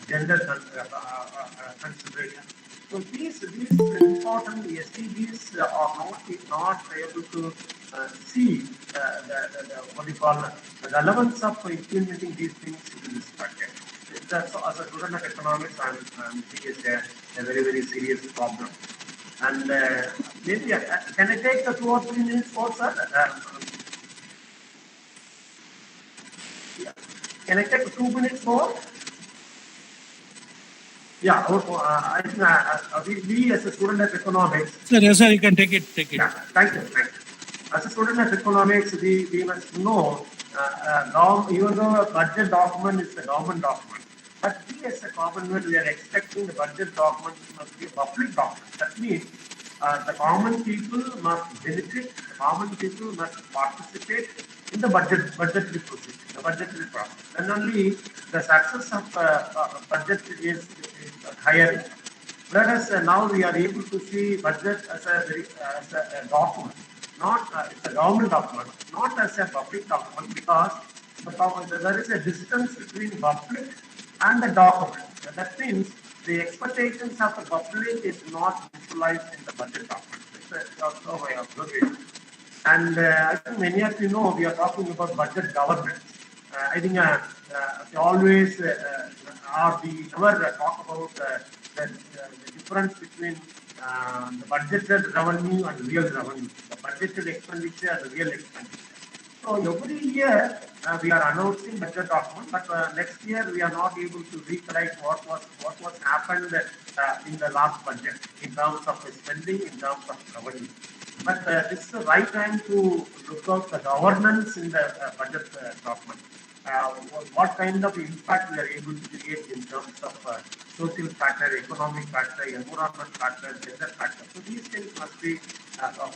gender consideration. So these important SDGs are not able to see what you call the relevance of implementing these things in this budget. That's, as a student of economics, I'm seeing a very, very serious problem. And maybe, can I take the 2 or 3 minutes more, sir? Yeah. Can I take 2 minutes more? Yeah, I think we as a student of economics. Sir, yes, sir, you can take it. Yeah, thank you. As a student of economics, we must know, even though a budget document is a government document, but we as a Commonwealth, we are expecting the budget document must be a public document. That means the common people must benefit, the common people must participate in the budgetary process, the budgetary process. Then only the success of budget is higher. Whereas now we are able to see budget as a document, not it's a government document, not as a public document, because there is a distance between public and the document. That means the expectations of the public is not visualized in the budget document. It's also my observation. And I think many of you know we are talking about budget governance. I think we always we never talk about the difference between the budgeted revenue and real revenue, the budgeted expenditure and the real expenditure. So every year we are announcing budget document, but next year we are not able to recollect what was happened in the last budget in terms of spending, in terms of revenue. But this is the right time to look at the governance in the budget document. What kind of impact we are able to create in terms of social factor, economic factor, environment factor, gender factor. So these things must be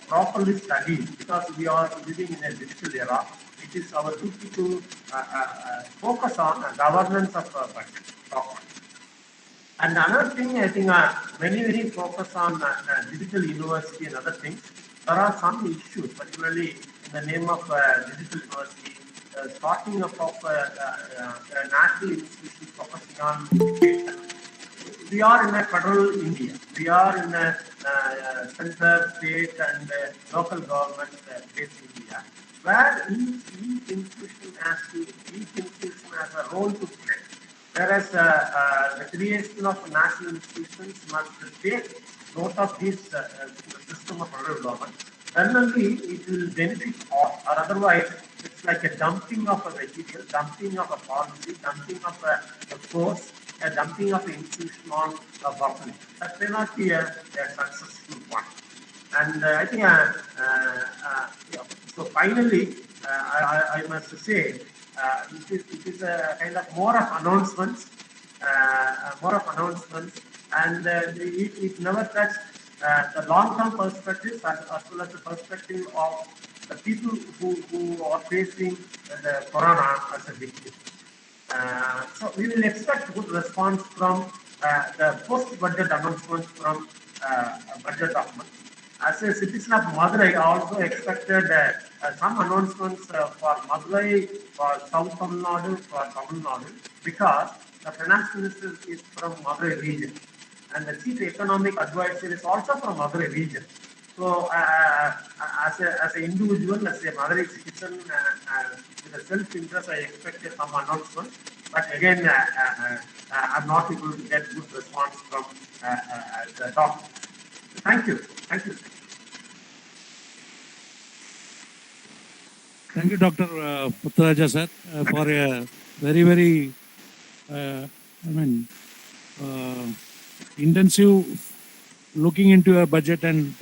properly studied, because we are living in a digital era. It is our duty to focus on governance of budget document. And another thing, I think many focus on digital university and other things. There are some issues, particularly in the name of digital university, starting up of national institutions focusing on education. We are in a federal India. We are in a center, state, and local government based India, where each institution has a role to play. Whereas the creation of national institutions must take note of this system of federal government. Then only it will benefit all, or otherwise it's like a dumping of a material, dumping of a policy, dumping of a course, a dumping of an institution on a public. That may not be a successful one. And I think, so finally, I must say, it is a kind of more of announcements, and it never touched the long-term perspectives as well as the perspective of the people who are facing the corona as a victim. So we will expect good response from the post-budget announcements from budget document. As a citizen of Madurai, I also expected some announcements for Madurai, for South Tamil Nadu, for Tamil Nadu, because the finance minister is from Madurai region. and the chief economic advisor is also from Madurai region. So, as an individual, as a Madurai citizen, with a self-interest, I expected some announcement. But again, I'm not able to get good response from the doctor. Thank you. Thank you. Thank you, Dr. Puttaraja sir, for a very, very, intensive looking into a budget and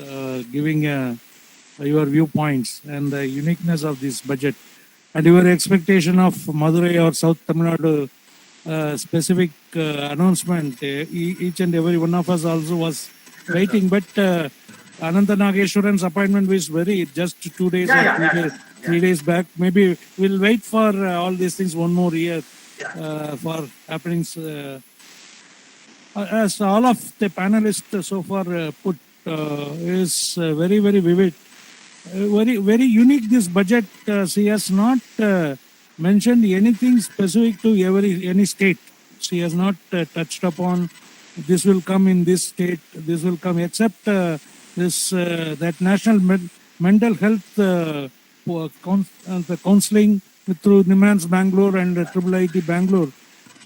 giving your viewpoints and the uniqueness of this budget and your expectation of Madurai or South Tamil Nadu specific announcement. Each and every one of us also was waiting, but Ananta Nageshwaran's appointment was very just 2 days or 3 days back. Maybe we'll wait for all these things one more year for happenings. As all of the panelists so far put, is very, very vivid. Very, very unique this budget. She has not mentioned anything specific to any state. She has not touched upon this will come in this state, this will come, except that national mental health the counseling through NIMANS Bangalore and IIIT Bangalore.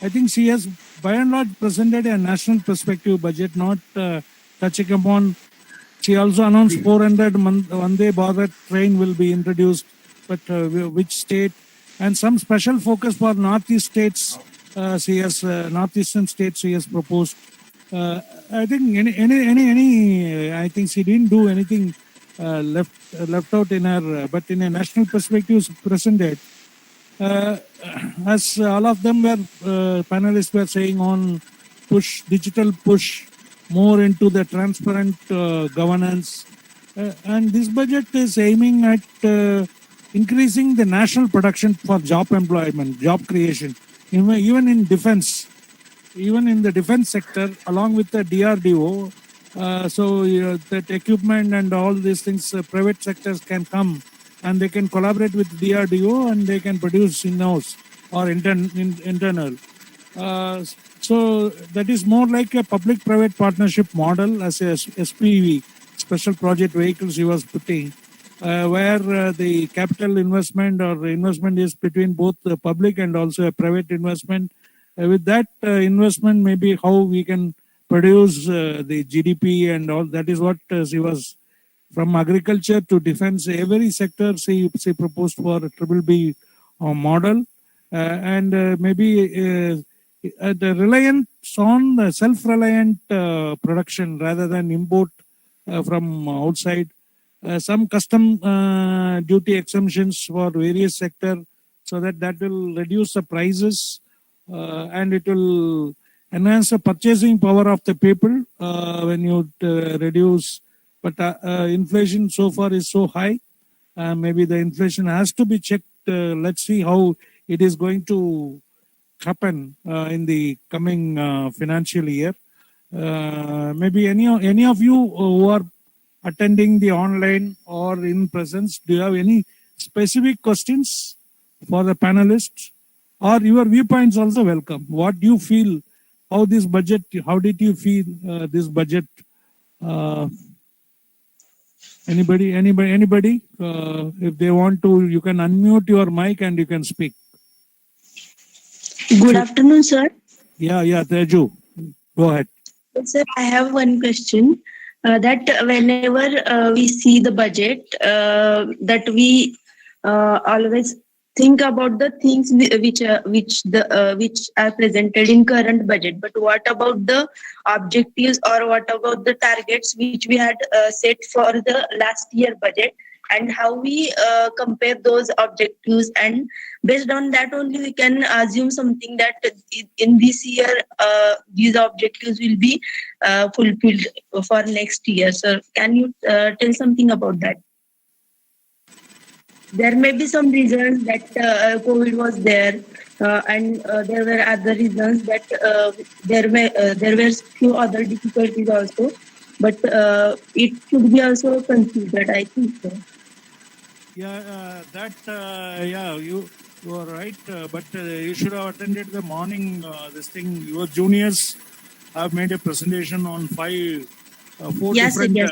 I think she has by and large presented a national perspective budget, not touching upon. She also announced 400 Vande Bharat train will be introduced, but which state, and some special focus for northeast states. She has northeastern states she has proposed. I think I think she didn't do anything left out in her, but in a national perspective presented. As all of them were panelists were saying on digital push more into the transparent governance, and this budget is aiming at increasing the national production for job employment, job creation, even in defense, even in the defense sector, along with the DRDO. So that equipment and all these things, private sectors can come and they can collaborate with DRDO and they can produce in-house or internal. So that is more like a public-private partnership model as a SPV, special project vehicles he was putting, where the capital investment or investment is between both the public and also a private investment. With that investment, maybe how we can produce the GDP and all. That is what she was. From agriculture to defense, every sector she proposed for a BBB model, and maybe the reliance on the self-reliant production rather than import from outside. Some custom duty exemptions for various sectors, so that will reduce the prices and it will enhance the purchasing power of the people when you reduce. But inflation so far is so high. Maybe the inflation has to be checked. Let's see how it is going to happen in the coming financial year. Maybe any of you who are attending the online or in presence, do you have any specific questions for the panelists? Or your viewpoints also welcome. What do you feel? How this budget? How did you feel this budget? Anybody? If they want to, you can unmute your mic and you can speak. Good afternoon, sir. Yeah, Teju. Go ahead. Sir, I have one question. That whenever we see the budget, that we always think about the things which are presented in current budget. But what about the objectives or what about the targets which we had set for the last year budget, and how we compare those objectives, and based on that only we can assume something that in this year these objectives will be fulfilled for next year. So can you tell something about that? There may be some reasons that COVID was there, and there were other reasons that there were few other difficulties also, but it should be also considered, I think so. Yeah, you are right. But you should have attended the morning this thing. Your juniors have made a presentation on four Yes, sir, yes.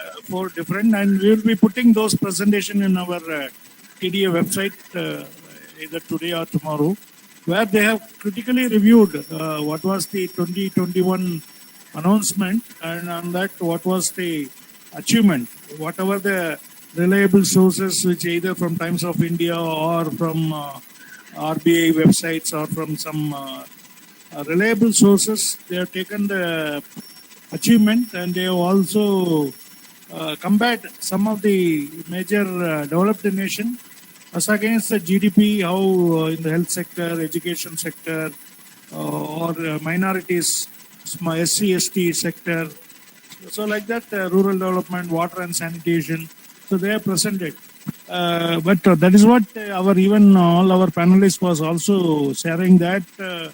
different, and we will be putting those presentation in our TDA website either today or tomorrow, where they have critically reviewed what was the 2021 announcement, and on that what was the achievement, whatever the reliable sources, which either from Times of India or from RBI websites or from some reliable sources, they have taken the achievement, and they have also compared some of the major developed nation as against the GDP, how in the health sector, education sector, or minorities, SC, ST sector. So like that, rural development, water and sanitation. So they are presented. But that is what even all our panelists was also sharing, that the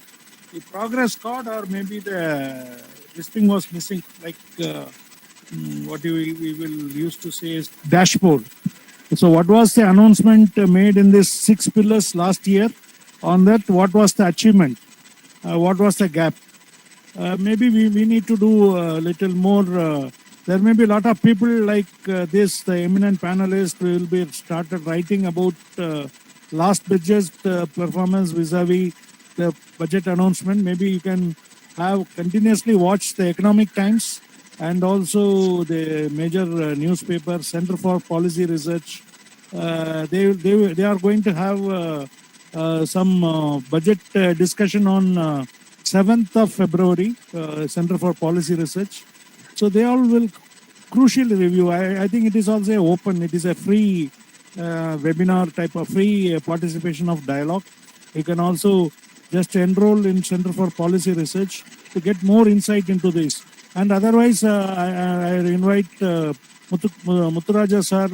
progress card, or maybe this thing was missing, like what we will used to say is dashboard. So what was the announcement made in this 6 pillars last year? On that, what was the achievement? What was the gap? Maybe we need to do a little more. There may be a lot of people like this, the eminent panelists will be started writing about last budget performance vis-a-vis the budget announcement. Maybe you can have continuously watch the Economic Times and also the major newspaper, Center for Policy Research. They are going to have some budget discussion on 7th of February, Center for Policy Research. So they all will crucially review. I think it is also open. It is a free webinar type of free participation of dialogue. You can also just enroll in Center for Policy Research to get more insight into this. And otherwise, I invite Muthuraja sir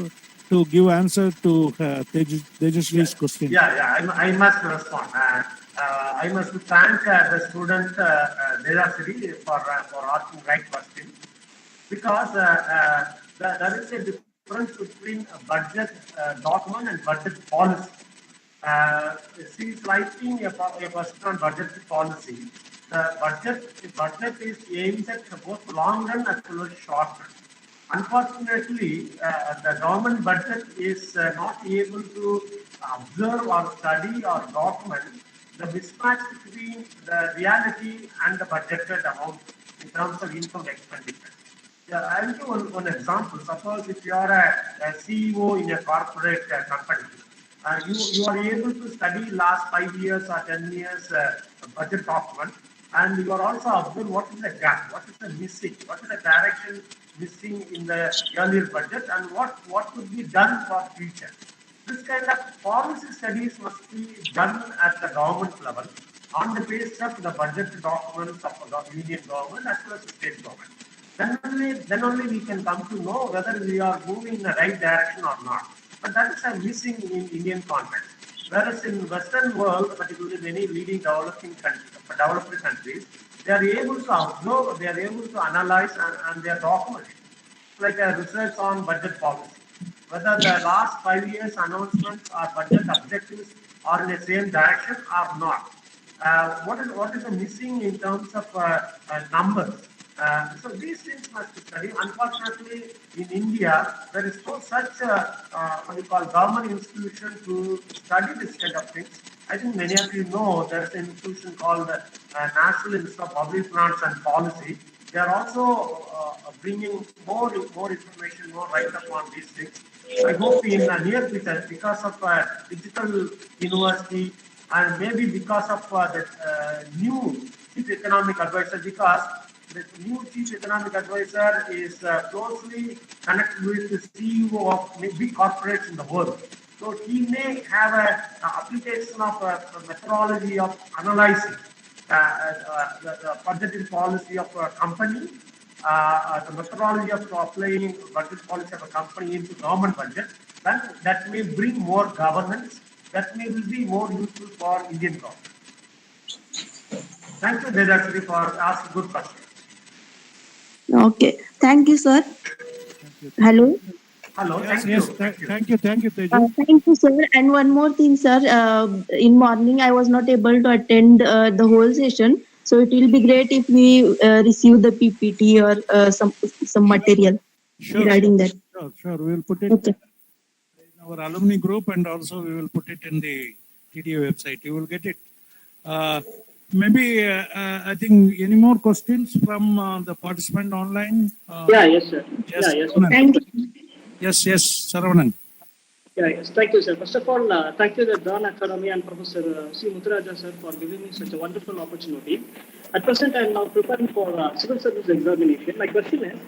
to give answer to Tejaswi's question. Yeah, I must respond. I must thank the student Tejaswi for asking right question, because there is a difference between a budget document and budget policy. She is writing a question on budget policy. The budget is aimed at both long run as well as short run. Unfortunately, the government budget is not able to observe or study or document the mismatch between the reality and the budgeted amount in terms of income expenditure. I will give one example. Suppose if you are a CEO in a corporate company, you are able to study last 5 years or 10 years budget document, and you are also observe what is the gap, what is the missing, what is the direction missing in the earlier budget, and what could be done for future. This kind of policy studies must be done at the government level on the basis of the budget documents of the union government as well as the state government. Then only we can come to know whether we are moving in the right direction or not. But that is missing in Indian context. Whereas in Western world, particularly many leading developed countries, they are able to observe, they are able to analyze, and they are documenting. Like a research on budget policy, whether the last 5 years announcements or budget objectives are in the same direction or not. What is the missing in terms of numbers? So these things must be studied. Unfortunately, in India, there is no such what we call government institution to study this kind of things. I think many of you know there is an institution called National Institute of Public Finance and Policy. They are also bringing more information, more write-up on these things. I hope in the near future, because of digital university and maybe because of the new chief economic advisor, because the new chief economic advisor is closely connected with the CEO of big corporates in the world. So he may have an application of a methodology of analyzing the budgeting policy of a company, the methodology of applying budget policy of a company into government budget. Then that may bring more governance. That may be more useful for Indian government. Thank you, Tejaswi, for asking good questions. Okay. Thank you, sir. Hello. Hello. Yes, Thank yes. you. Thank you, Teju. Thank you, sir. And one more thing, sir. In morning, I was not able to attend the whole session. So So it will be great if we receive the PPT or some material Sure, regarding that. sure. We will put it Okay. in our alumni group, and also we will put it in the TDA website. You will get it. Maybe I think any more questions from the participant online? Yes, sir. Yes, Yes, sir. Saravanan. Thank you. Yes, Saravanan. Yes. Thank you, sir. First of all, thank you, the Dawn Academy and Professor C. Muthurajan, sir, for giving me such a wonderful opportunity. At present, I am now preparing for civil service examination. My question is,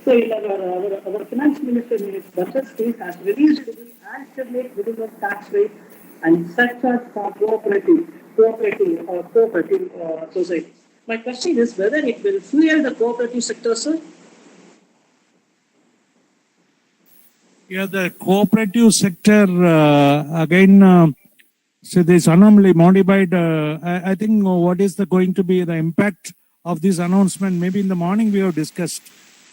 so in our finance minister in its budget speech has released the alternate minimum tax rate and surcharge for cooperative society. My question is whether it will fuel the cooperative sector, sir. Yeah, the cooperative sector, again, so this anomaly modified, I think what is going to be the impact of this announcement? Maybe in the morning we have discussed,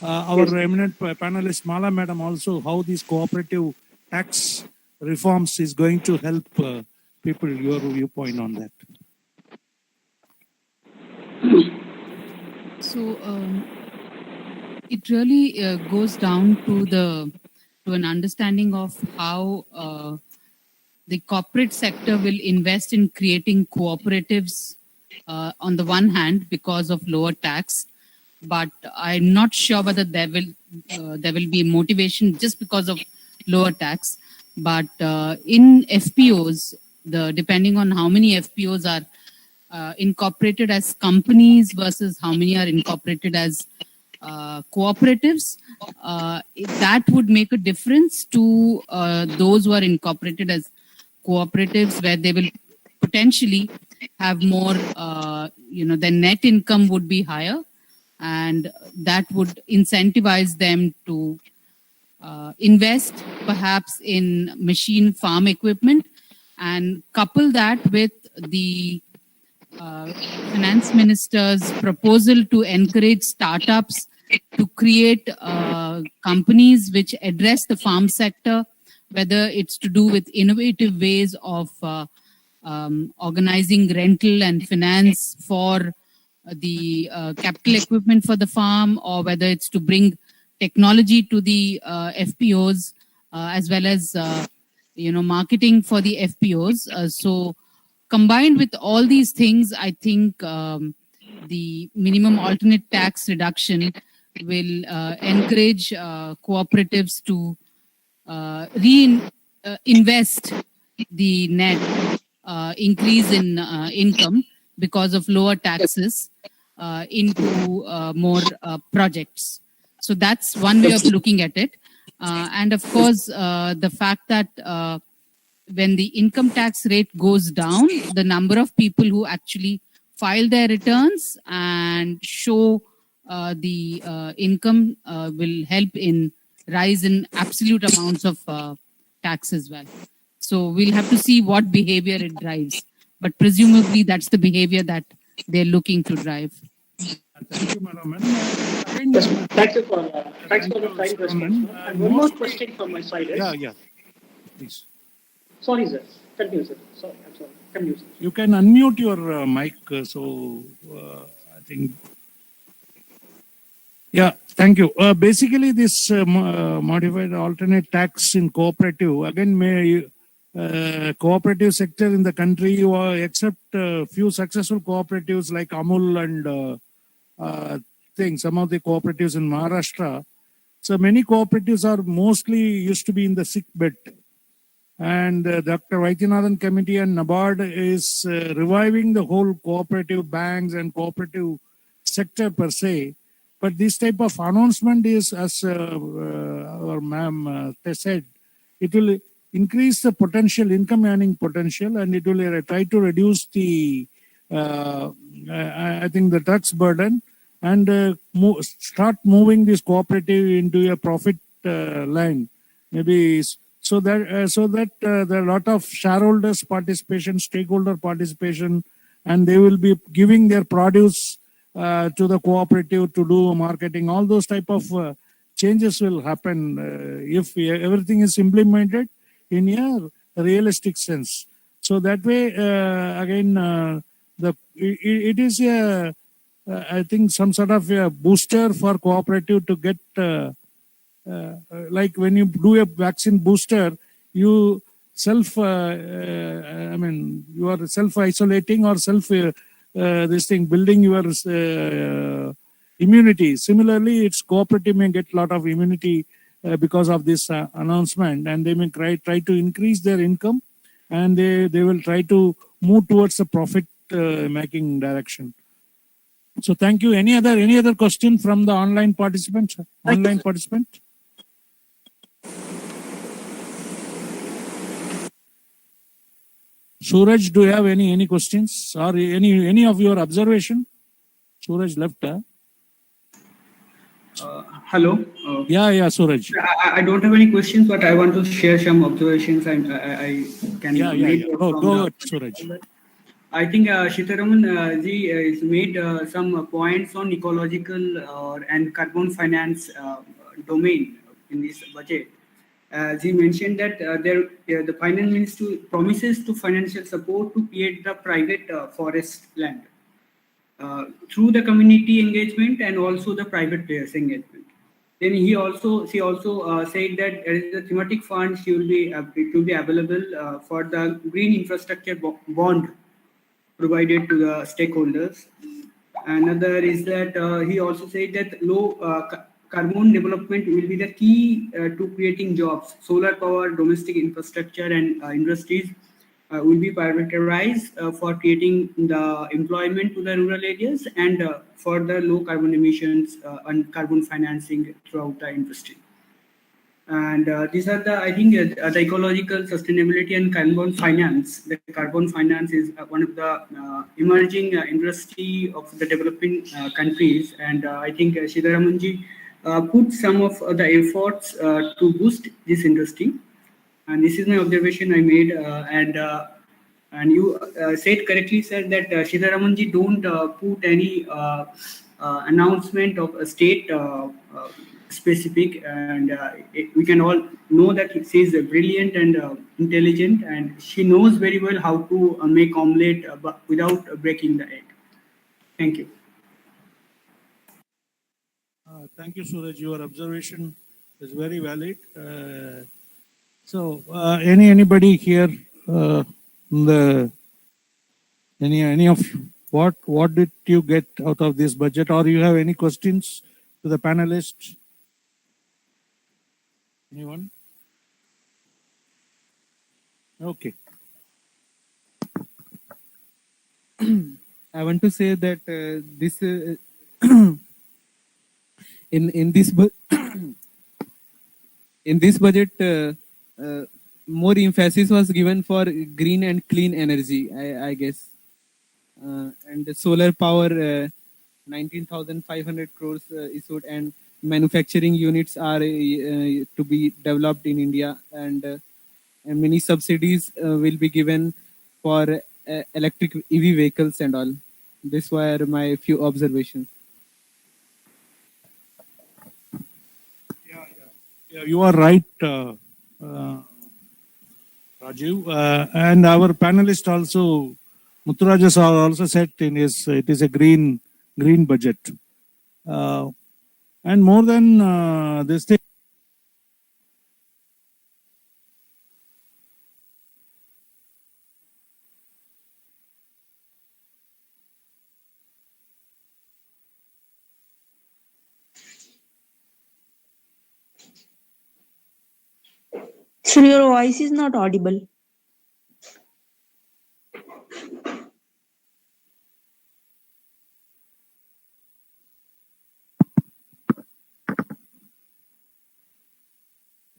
our eminent panelist Mala Madam also, how this cooperative tax reforms is going to help people, your viewpoint on that. So it really goes down to an understanding of how the corporate sector will invest in creating cooperatives on the one hand because of lower tax, but I'm not sure whether there will be motivation just because of lower tax. But in FPOs, depending on how many FPOs are incorporated as companies versus how many are incorporated as cooperatives, that would make a difference to those who are incorporated as cooperatives, where they will potentially have more, their net income would be higher, and that would incentivize them to invest perhaps in machine farm equipment, and couple that with the finance minister's proposal to encourage startups to create companies which address the farm sector, whether it's to do with innovative ways of organizing rental and finance for the capital equipment for the farm, or whether it's to bring technology to the FPOs, as well as marketing for the FPOs. So combined with all these things, I think the minimum alternate tax reduction will encourage cooperatives to reinvest the net increase in income because of lower taxes into more projects. So that's one way of looking at it. And of course, the fact that when the income tax rate goes down, the number of people who actually file their returns and show the income will help in rise in absolute amounts of tax as well. So we'll have to see what behavior it drives. But presumably that's the behavior that they're looking to drive. Thank you, Madam. Yes, thanks for the kind response. And one more question from my side is. Yeah, please. Sorry, sir. Continue, sir. Sorry, I'm sorry. Continue, sir. You can unmute your mic, so I think. Yeah, thank you. Basically, this modified alternate tax in cooperative, again, cooperative sector in the country, except few successful cooperatives like Amul and some of the cooperatives in Maharashtra. So many cooperatives are mostly used to be in the sick bed. And Dr. Vaidyanathan Committee and NABARD is reviving the whole cooperative banks and cooperative sector per se. But this type of announcement is, as our ma'am said, it will increase the potential, income earning potential, and it will try to reduce the, I think, the tax burden, and start moving this cooperative into a profit line. Maybe so that there are a lot of shareholders participation, stakeholder participation, and they will be giving their produce to the cooperative to do marketing. All those type of changes will happen if everything is implemented in a realistic sense. So that way, again, it is a I think some sort of a booster for cooperative to get like when you do a vaccine booster, you you are self isolating or self this thing building your immunity. Similarly, it's cooperative may get a lot of immunity because of this announcement, and they may try to increase their income, and they will try to move towards the profit making direction. So thank you. Any other question from the online participant? Online participant? Suraj, do you have any questions or any of your observation? Suraj left. Huh? Hello. Yeah, Suraj. I don't have any questions, but I want to share some observations and I can make. Go ahead, Suraj. I think Sitaraman ji has made some points on ecological and carbon finance domain in this budget. As he mentioned that the finance ministry promises to financial support to create the private forest land through the community engagement and also the private players engagement. Then she also said that there is a thematic fund. It will be available for the green infrastructure bond provided to the stakeholders. Another is that he also said that low carbon development will be the key to creating jobs. Solar power, domestic infrastructure, and industries will be prioritized for creating the employment to the rural areas and for the low carbon emissions and carbon financing throughout the industry. And these are the, I think, the ecological sustainability and carbon finance. The carbon finance is one of the emerging industry of the developing countries. And I think Sitharamanji put some of the efforts to boost this industry. And this is my observation I made. And you said correctly, sir, that Sitharamanji don't put any announcement of a state specific, and we can all know that she is brilliant and intelligent, and she knows very well how to make omelette without breaking the egg. Thank you. Thank you, Suraj. Your observation is very valid. So, anybody here? Any of you, what did you get out of this budget, or you have any questions to the panelists? Anyone? Okay. I want to say that this in this budget more emphasis was given for green and clean energy, I guess, and the solar power 19,500 crores issued, and manufacturing units are to be developed in India, and many subsidies will be given for electric EV vehicles and all. These were my few observations. Yeah, you are right, Rajiv. And our panelist also, Muthuraja sir also said it is a green budget. And more than this thing. Sir, your voice is not audible.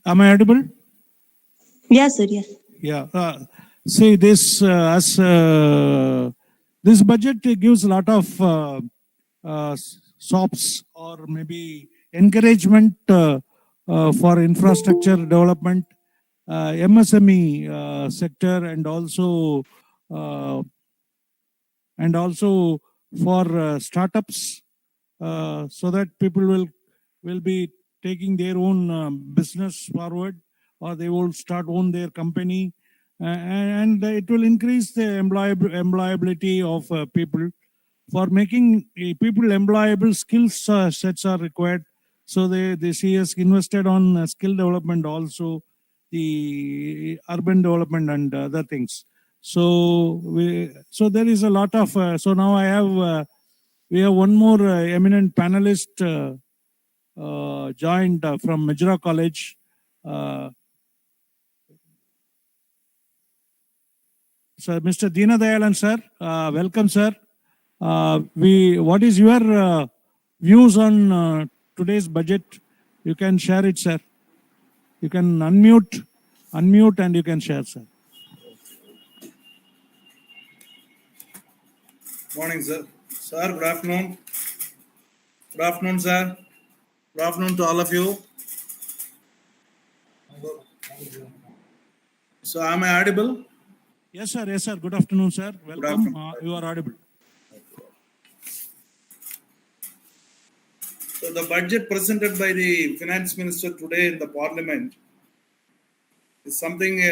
Am I audible? Yes, sir. Yes. Yeah. See this this budget gives a lot of SOPs or maybe encouragement for infrastructure development, MSME sector, and also for startups, so that people will be taking their own business forward, or they will start own their company, and it will increase the employability of people. For making people employable, skills sets are required. So the CS invested on skill development also, the urban development and other things. So there is a lot of, so now we have one more eminent panelist joined from Majra College. So Mr. Deena Dayalan sir, welcome sir. What is your views on today's budget? You can share it, sir. You can unmute, and you can share, sir. Morning, sir. Sir, good afternoon. Good afternoon, sir. Good afternoon to all of you. So, am I audible? Yes, sir. Yes, sir. Good afternoon, sir. Welcome. afternoon. You are audible. So, the budget presented by the finance minister today in the parliament is something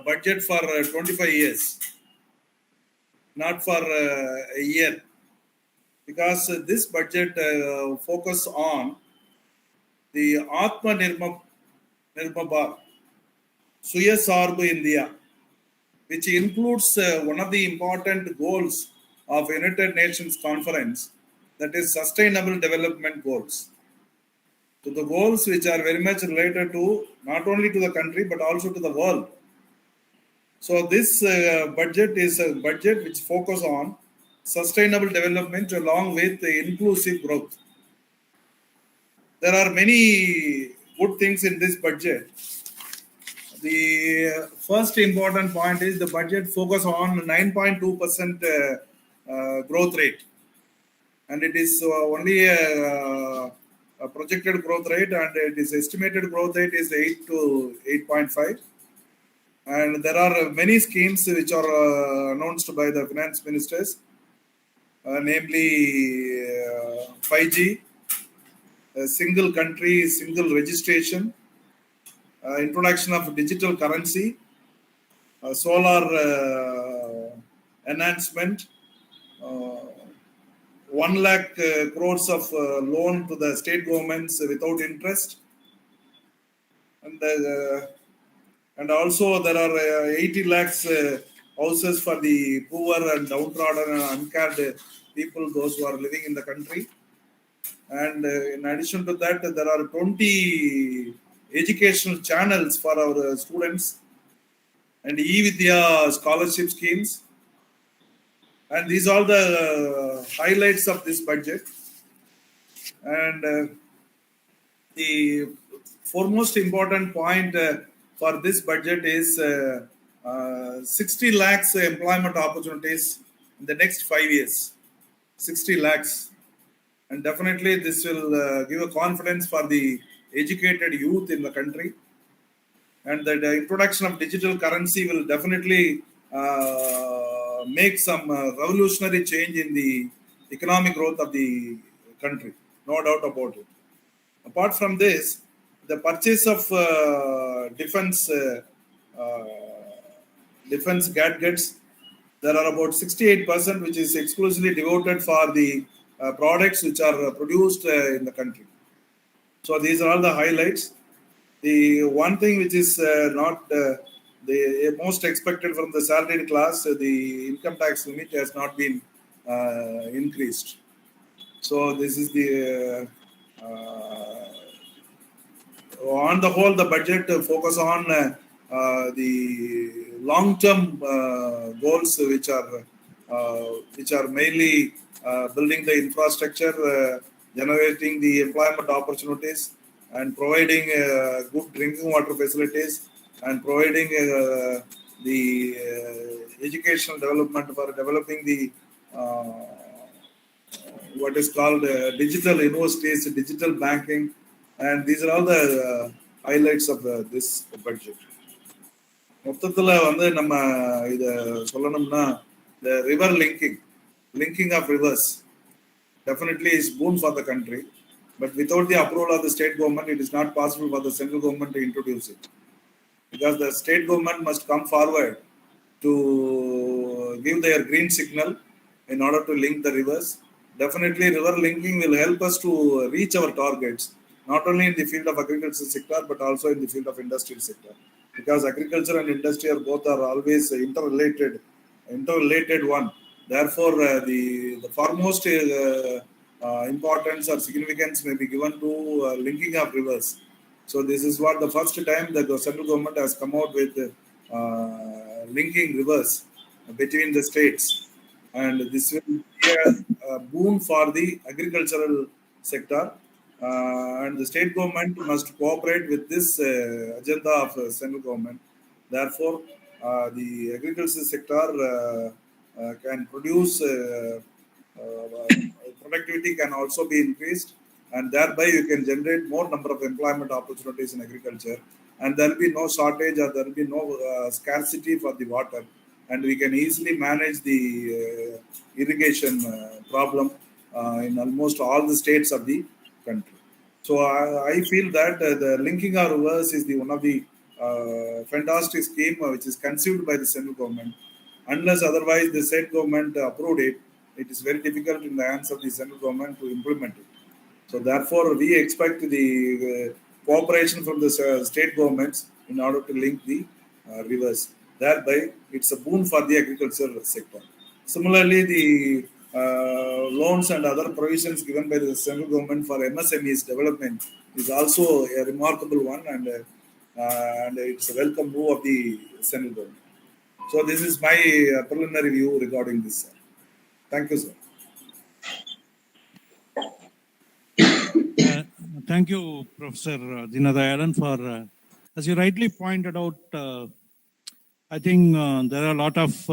budget for 25 years, not for a year, because this budget focus on the Atma Nirbhar Suya Sarbu India, which includes one of the important goals of United Nations Conference, that is Sustainable Development Goals. So the goals which are very much related to not only to the country but also to the world. So this budget is a budget which focuses on sustainable development along with inclusive growth. There are many good things in this budget. The first important point is the budget focus on 9.2% growth rate, and it is only a projected growth rate, and it is estimated growth rate is 8 to 8.5. And there are many schemes which are announced by the finance ministers, namely 5G, single country, single registration, introduction of digital currency, solar enhancement, 1 lakh crores of loan to the state governments without interest, and also there are 80 lakhs houses for the poor and downtrodden and uncared people, those who are living in the country. And in addition to that, there are 20 educational channels for our students and e-Vidya scholarship schemes. And these are the highlights of this budget. And the foremost important point for this budget is 60 lakhs employment opportunities in the next 5 years. 60 lakhs. And definitely this will give a confidence for the educated youth in the country. And the introduction of digital currency will definitely make some revolutionary change in the economic growth of the country. No doubt about it. Apart from this, the purchase of defense gadgets, there are about 68% which is exclusively devoted for the products which are produced in the country. So these are all the highlights. The one thing which is not the most expected from the salaried class, the income tax limit has not been increased. So this is the on the whole, the budget focus on the long-term goals, which are mainly building the infrastructure, generating the employment opportunities, and providing good drinking water facilities, and providing the educational development for developing the what is called digital universities, digital banking, and these are all the highlights of this budget. மொத்தத்தில் வந்து நம்ம இதை சொல்லணும்னா the river linking of rivers definitely is boon for the country, but without the approval of the state government, it is not possible for the central government to introduce it. because the state government must come forward to give their green signal in order to link the rivers. Definitely, river linking will help us to reach our targets, not only in the field of agriculture sector, but also in the field of industrial sector. Because agriculture and industry are both are always interrelated one. Therefore, the foremost importance or significance may be given to linking of rivers. So this is what the first time that the central government has come out with linking rivers between the states, and this will be a boon for the agricultural sector. And the state government must cooperate with this agenda of central government. Therefore, the agricultural sector can produce productivity can also be increased, and thereby you can generate more number of employment opportunities in agriculture, and there will be no shortage or there will be no scarcity for the water, and we can easily manage the irrigation problem in almost all the states of the country. So I feel that the linking our rivers is the one of the fantastic scheme which is conceived by the central government. Unless otherwise the state government approved it, it is very difficult in the hands of the central government to implement it. So therefore, we expect the cooperation from the state governments in order to link the rivers. Thereby, it's a boon for the agriculture sector. Similarly, the loans and other provisions given by the central government for MSMEs development is also a remarkable one, and it's a welcome move of the central government. So this is my preliminary view regarding this, sir. Thank you, sir. Thank you, Professor Dinadayalan, for, as you rightly pointed out, I think there are a lot of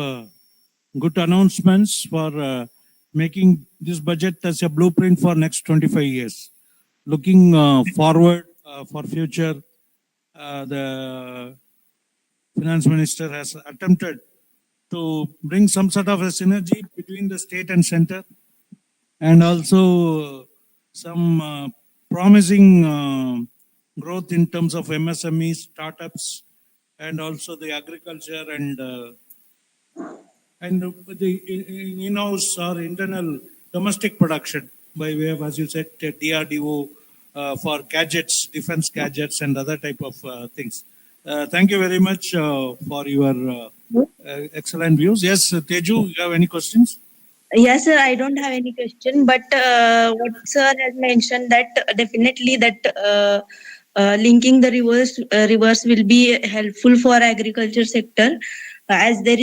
good announcements for making this budget as a blueprint for next 25 years. Looking forward for future, the finance minister has attempted to bring some sort of a synergy between the state and center, and also some promising growth in terms of MSMEs, startups, and also the agriculture and the in-house or internal domestic production by way of, as you said, DRDO for gadgets, defense gadgets, and other type of things. Thank you very much for your excellent views. Yes, Teju, you have any questions? Yes, sir. I don't have any question, but what sir has mentioned that definitely that linking the rivers will be helpful for agriculture sector, as there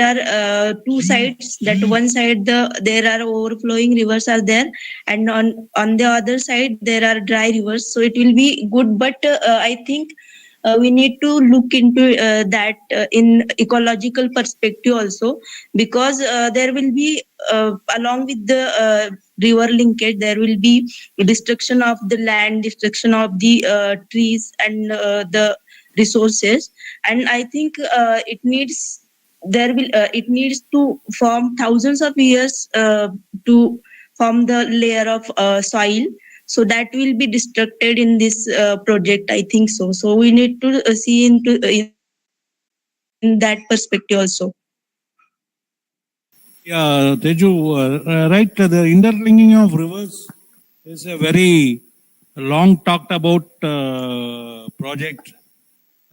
are two sides. That one side there are overflowing rivers are there, and on the other side there are dry rivers. So it will be good, but I think we need to look into that in ecological perspective also, because there will be along with the river linkage, there will be destruction of the land, destruction of the trees and the resources. And I think it needs to form thousands of years to form the layer of soil, so that will be destructed in this project, I think so we need to see into in that perspective also. Yeah, Teju, right. The interlinking of rivers is a very long talked about project.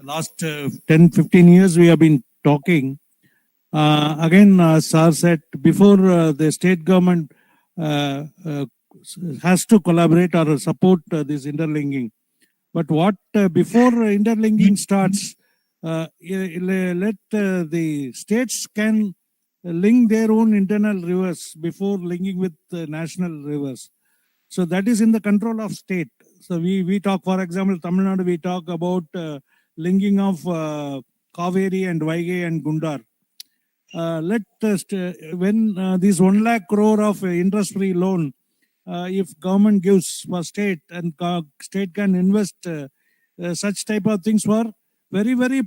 Last 10, 15 years we have been talking. Again, Sir said before the state government has to collaborate or support this interlinking. But what before interlinking starts, let the states can link their own internal rivers before linking with national rivers. So that is in the control of state. So we talk, for example, Tamil Nadu, we talk about linking of Kaveri and Vaigai and Gundar. When this 1 lakh crore of interest-free loan, if government gives for state and state can invest such type of things for very, very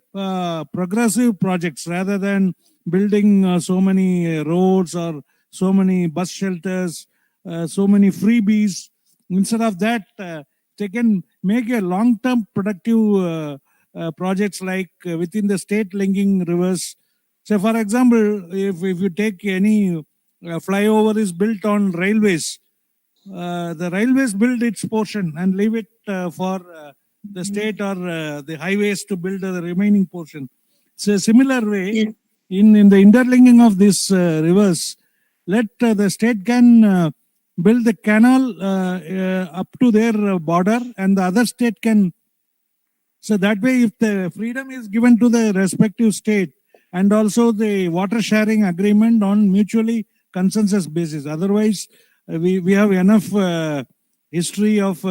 progressive projects rather than building so many roads or so many bus shelters, so many freebies. Instead of that, they can make a long-term productive projects like within the state linking rivers. So, for example, if you take any flyover is built on railways, the railways build its portion and leave it for the state or the highways to build the remaining portion. So, similar way, Yes. in the interlinking of these rivers, let the state can build the canal up to their border, and the other state can. So that way, if the freedom is given to the respective state, and also the water sharing agreement on mutually consensus basis. Otherwise, we have enough history of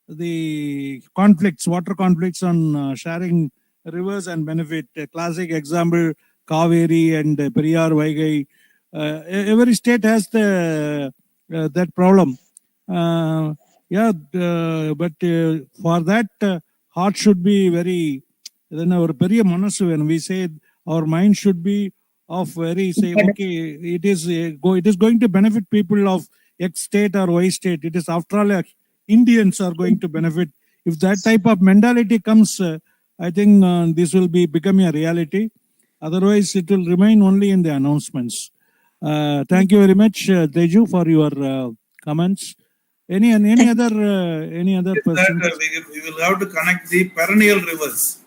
the conflicts, water conflicts on sharing rivers and benefit. A classic example, Kaveri and Periyar Vaigai. Every state has that problem. But for that, heart should be very, then our periya manasu, when we say our mind should be of very, say, okay, it is going to benefit people of X state or Y state. It is after all, Indians are going to benefit. If that type of mentality comes, I think this will be becoming a reality. Otherwise, it will remain only in the announcements. Thank you very much, Teju, for your comments. Any other person? That we will have to connect the perennial rivers,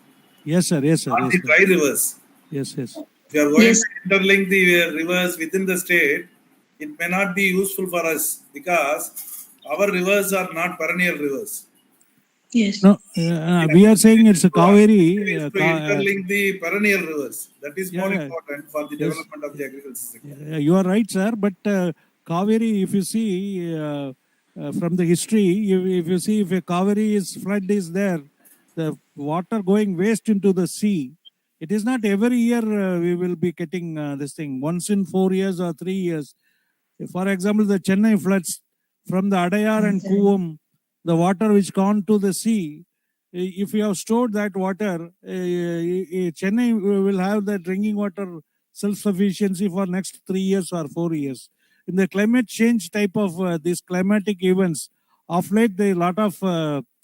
Yes, sir. Yes, sir. not Yes, the sir. dry rivers. Yes, yes. If you are going Yes. to interlink the rivers within the state, it may not be useful for us because our rivers are not perennial rivers. Yes. No, we are saying it's a It Kaveri. is to interlink the perennial rivers. That is more Yeah. important for the Yes. development of the agriculture sector. You are right, sir. But Kaveri, if you see from the history, if you see if a Kaveri flood is there, the water going waste into the sea. It is not every year we will be getting this thing. Once in 4 years or 3 years. For example, the Chennai floods from the Adayar and Kuvam, the water which gone to the sea, if you have stored that water, Chennai will have the drinking water self-sufficiency for next 3 years or 4 years. In the climate change type of these climatic events, of late, a lot of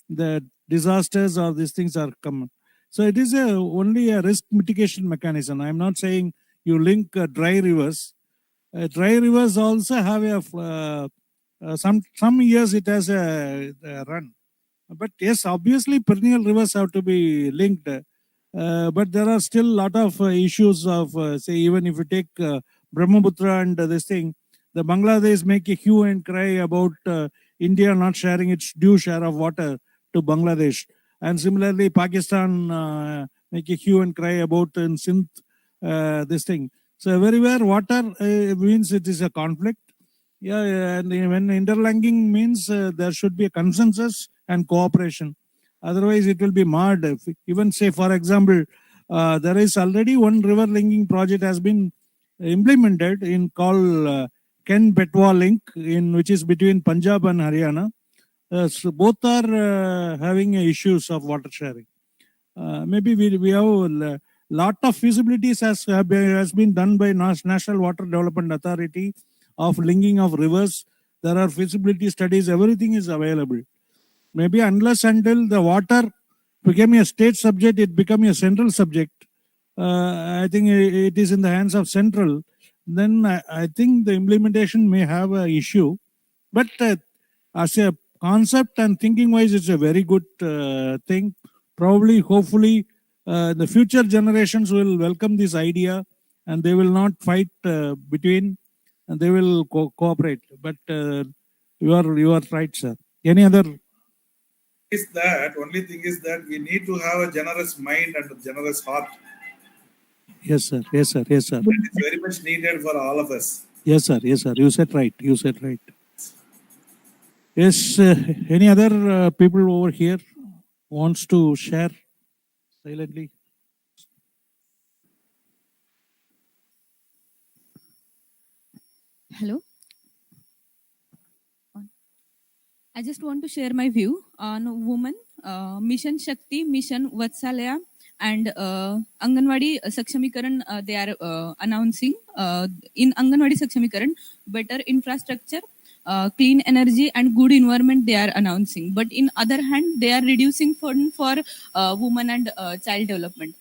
the disasters or these things are coming. So it is only a risk mitigation mechanism. I'm not saying you link dry rivers. Dry rivers also have some years it has a run. But yes, obviously perennial rivers have to be linked. But there are still a lot of issues of, say, even if you take Brahmaputra and this thing, the Bangladesh make a hue and cry about India not sharing its due share of water to Bangladesh. And similarly, Pakistan make a hue and cry about in Sindh, this thing. So everywhere water means it is a conflict. Yeah, and when interlinking means there should be a consensus and cooperation. Otherwise, it will be marred. Even say, for example, there is already one river linking project has been implemented in called Ken Betwa link, in which is between Punjab and Haryana. So both are having issues of water sharing. Maybe we have a lot of feasibilities has been done by National Water Development Authority of linking of rivers. There are feasibility studies. Everything is available. Maybe unless until the water became a state subject, it became a central subject. I think it is in the hands of central. Then I think the implementation may have an issue. But as a concept and thinking wise, it's a very good thing. Probably, hopefully, the future generations will welcome this idea and they will not fight between, and they will cooperate. But you are right, sir. Any other? Is that only thing is that we need to have a generous mind and a generous heart. Yes, sir. Yes, sir. Yes, sir. That is very much needed for all of us. Yes, sir. Yes, sir. You said right. You said right. Yes. Any other people over here wants to share silently? Hello. I just want to share my view on women, Mission Shakti, Mission Vatsalaya, and Anganwadi Sakshamikaran. They are announcing in Anganwadi Sakshamikaran better infrastructure clean energy and good environment they are announcing. But in other hand, they are reducing fund for women and child development.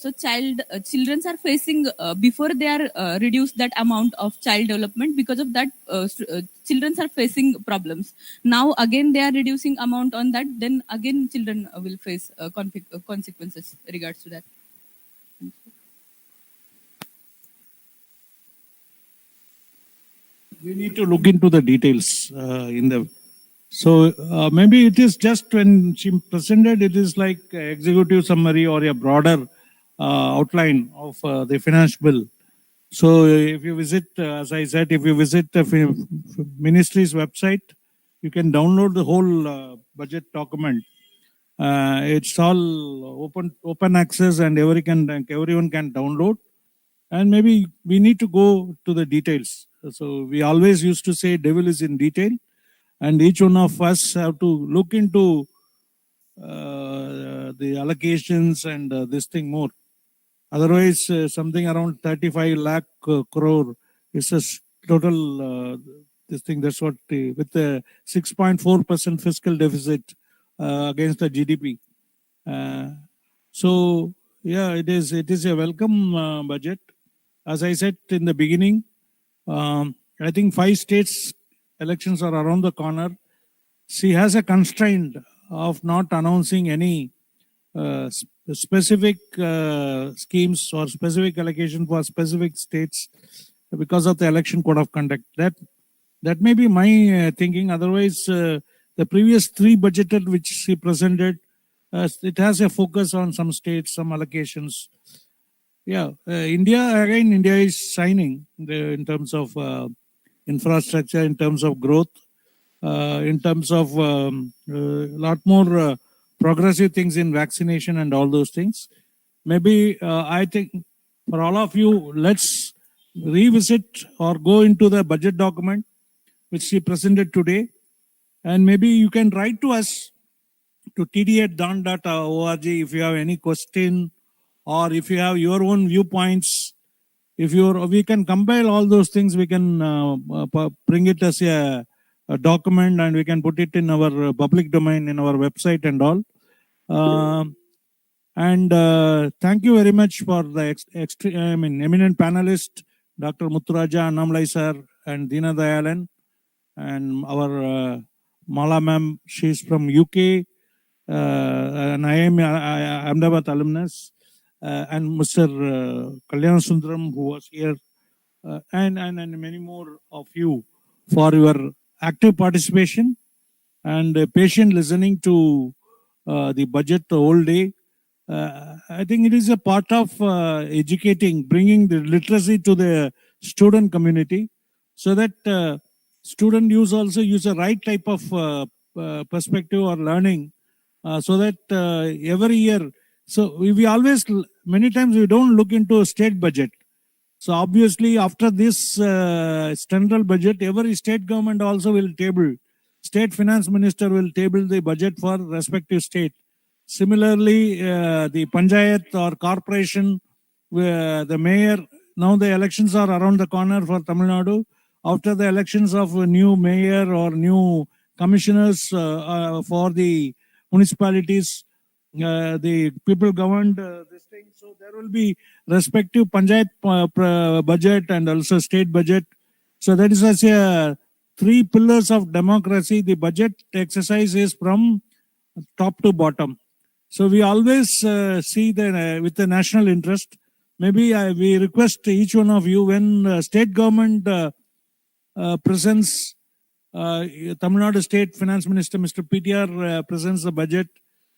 Children are facing before they are reduce that amount of child development. Because of that, children are facing problems. Now again they are reducing amount on that. Then again children will face consequences regards to that. We need to look into the details in the. So maybe it is just when she presented, it is like executive summary or a broader outline of the finance bill. So if you visit, as I said, if you visit the ministry's website, you can download the whole budget document. It's all open access, and everyone can download. And maybe we need to go to the details. So we always used to say devil is in detail, and each one of us have to look into the allocations and this thing more. Otherwise, something around 35 lakh crore is a total this thing. That's what with the 6.4% fiscal deficit against the GDP. So yeah, it is a welcome budget. As I said in the beginning, I think 5 states elections are around the corner. She has a constraint of not announcing any specific schemes or specific allocation for specific states because of the election code of conduct. That may be my thinking. Otherwise, the previous 3 budgeted which she presented, it has a focus on some states, some allocations. Yeah, India is shining in terms of infrastructure, in terms of growth, in terms of lot more progressive things in vaccination and all those things. Maybe I think for all of you, let's revisit or go into the budget document which she presented today, and maybe you can write to us to td@dan.org if you have any question, or if you have your own viewpoints. If we can compile all those things, we can bring it as a document, and we can put it in our public domain in our website and all. And thank you very much for the eminent panelist, Dr. Muthuraja Annamlai sir and Dina Dayalan, and our Mala ma'am. She's from UK, and I am Ahmedabad alumnus, and Mr. Kalyan Sundaram, who was here, and many more of you for your active participation and patient listening to the budget the whole day. I think it is a part of educating, bringing the literacy to the student community, so that student also use the right type of perspective or learning, so that every year. So we always, many times we don't look into a state budget. So obviously after this central budget, every state government also will table, state finance minister will table the budget for respective state. Similarly, the panchayat or corporation, the mayor, now the elections are around the corner for Tamil Nadu. After the elections of a new mayor or new commissioners for the municipalities, the people governed this thing. So there will be respective panchayat budget and also state budget. So that is as a 3 pillars of democracy. The budget exercise is from top to bottom. So we always see that with the national interest. Maybe we request each one of you, when state government presents, Tamil Nadu State Finance Minister Mr. PTR presents the budget.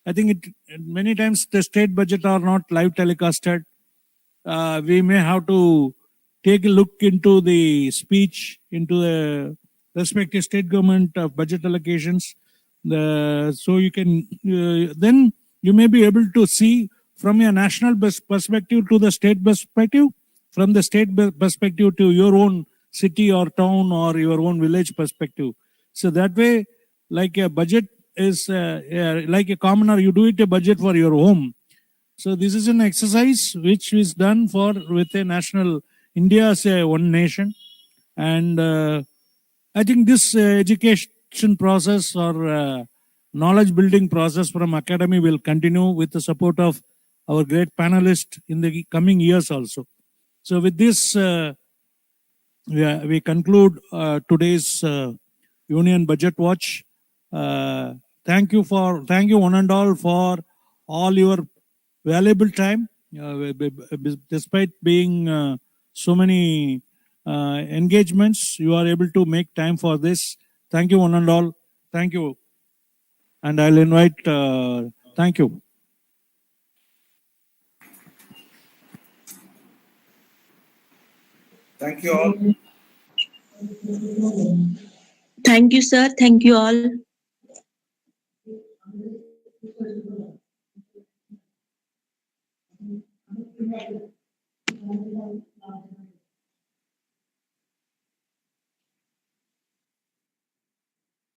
I think many times the state budget are not live telecasted. We may have to take a look into the speech, into the respective state government budget allocations. So you can then you may be able to see from a national perspective to the state perspective, from the state perspective to your own city or town or your own village perspective. So that way, like a budget is like a commoner, you do it a budget for your home. So this is an exercise which is done with a national India as a one nation, and I think this education process or knowledge building process from academy will continue with the support of our great panelists in the coming years also. So with this, we conclude today's Union Budget Watch. Thank you one and all for all your valuable time, despite being so many engagements. You are able to make time for this. Thank you one and all. Thank you, and I'll invite. Thank you. Thank you all. Thank you, sir. Thank you all.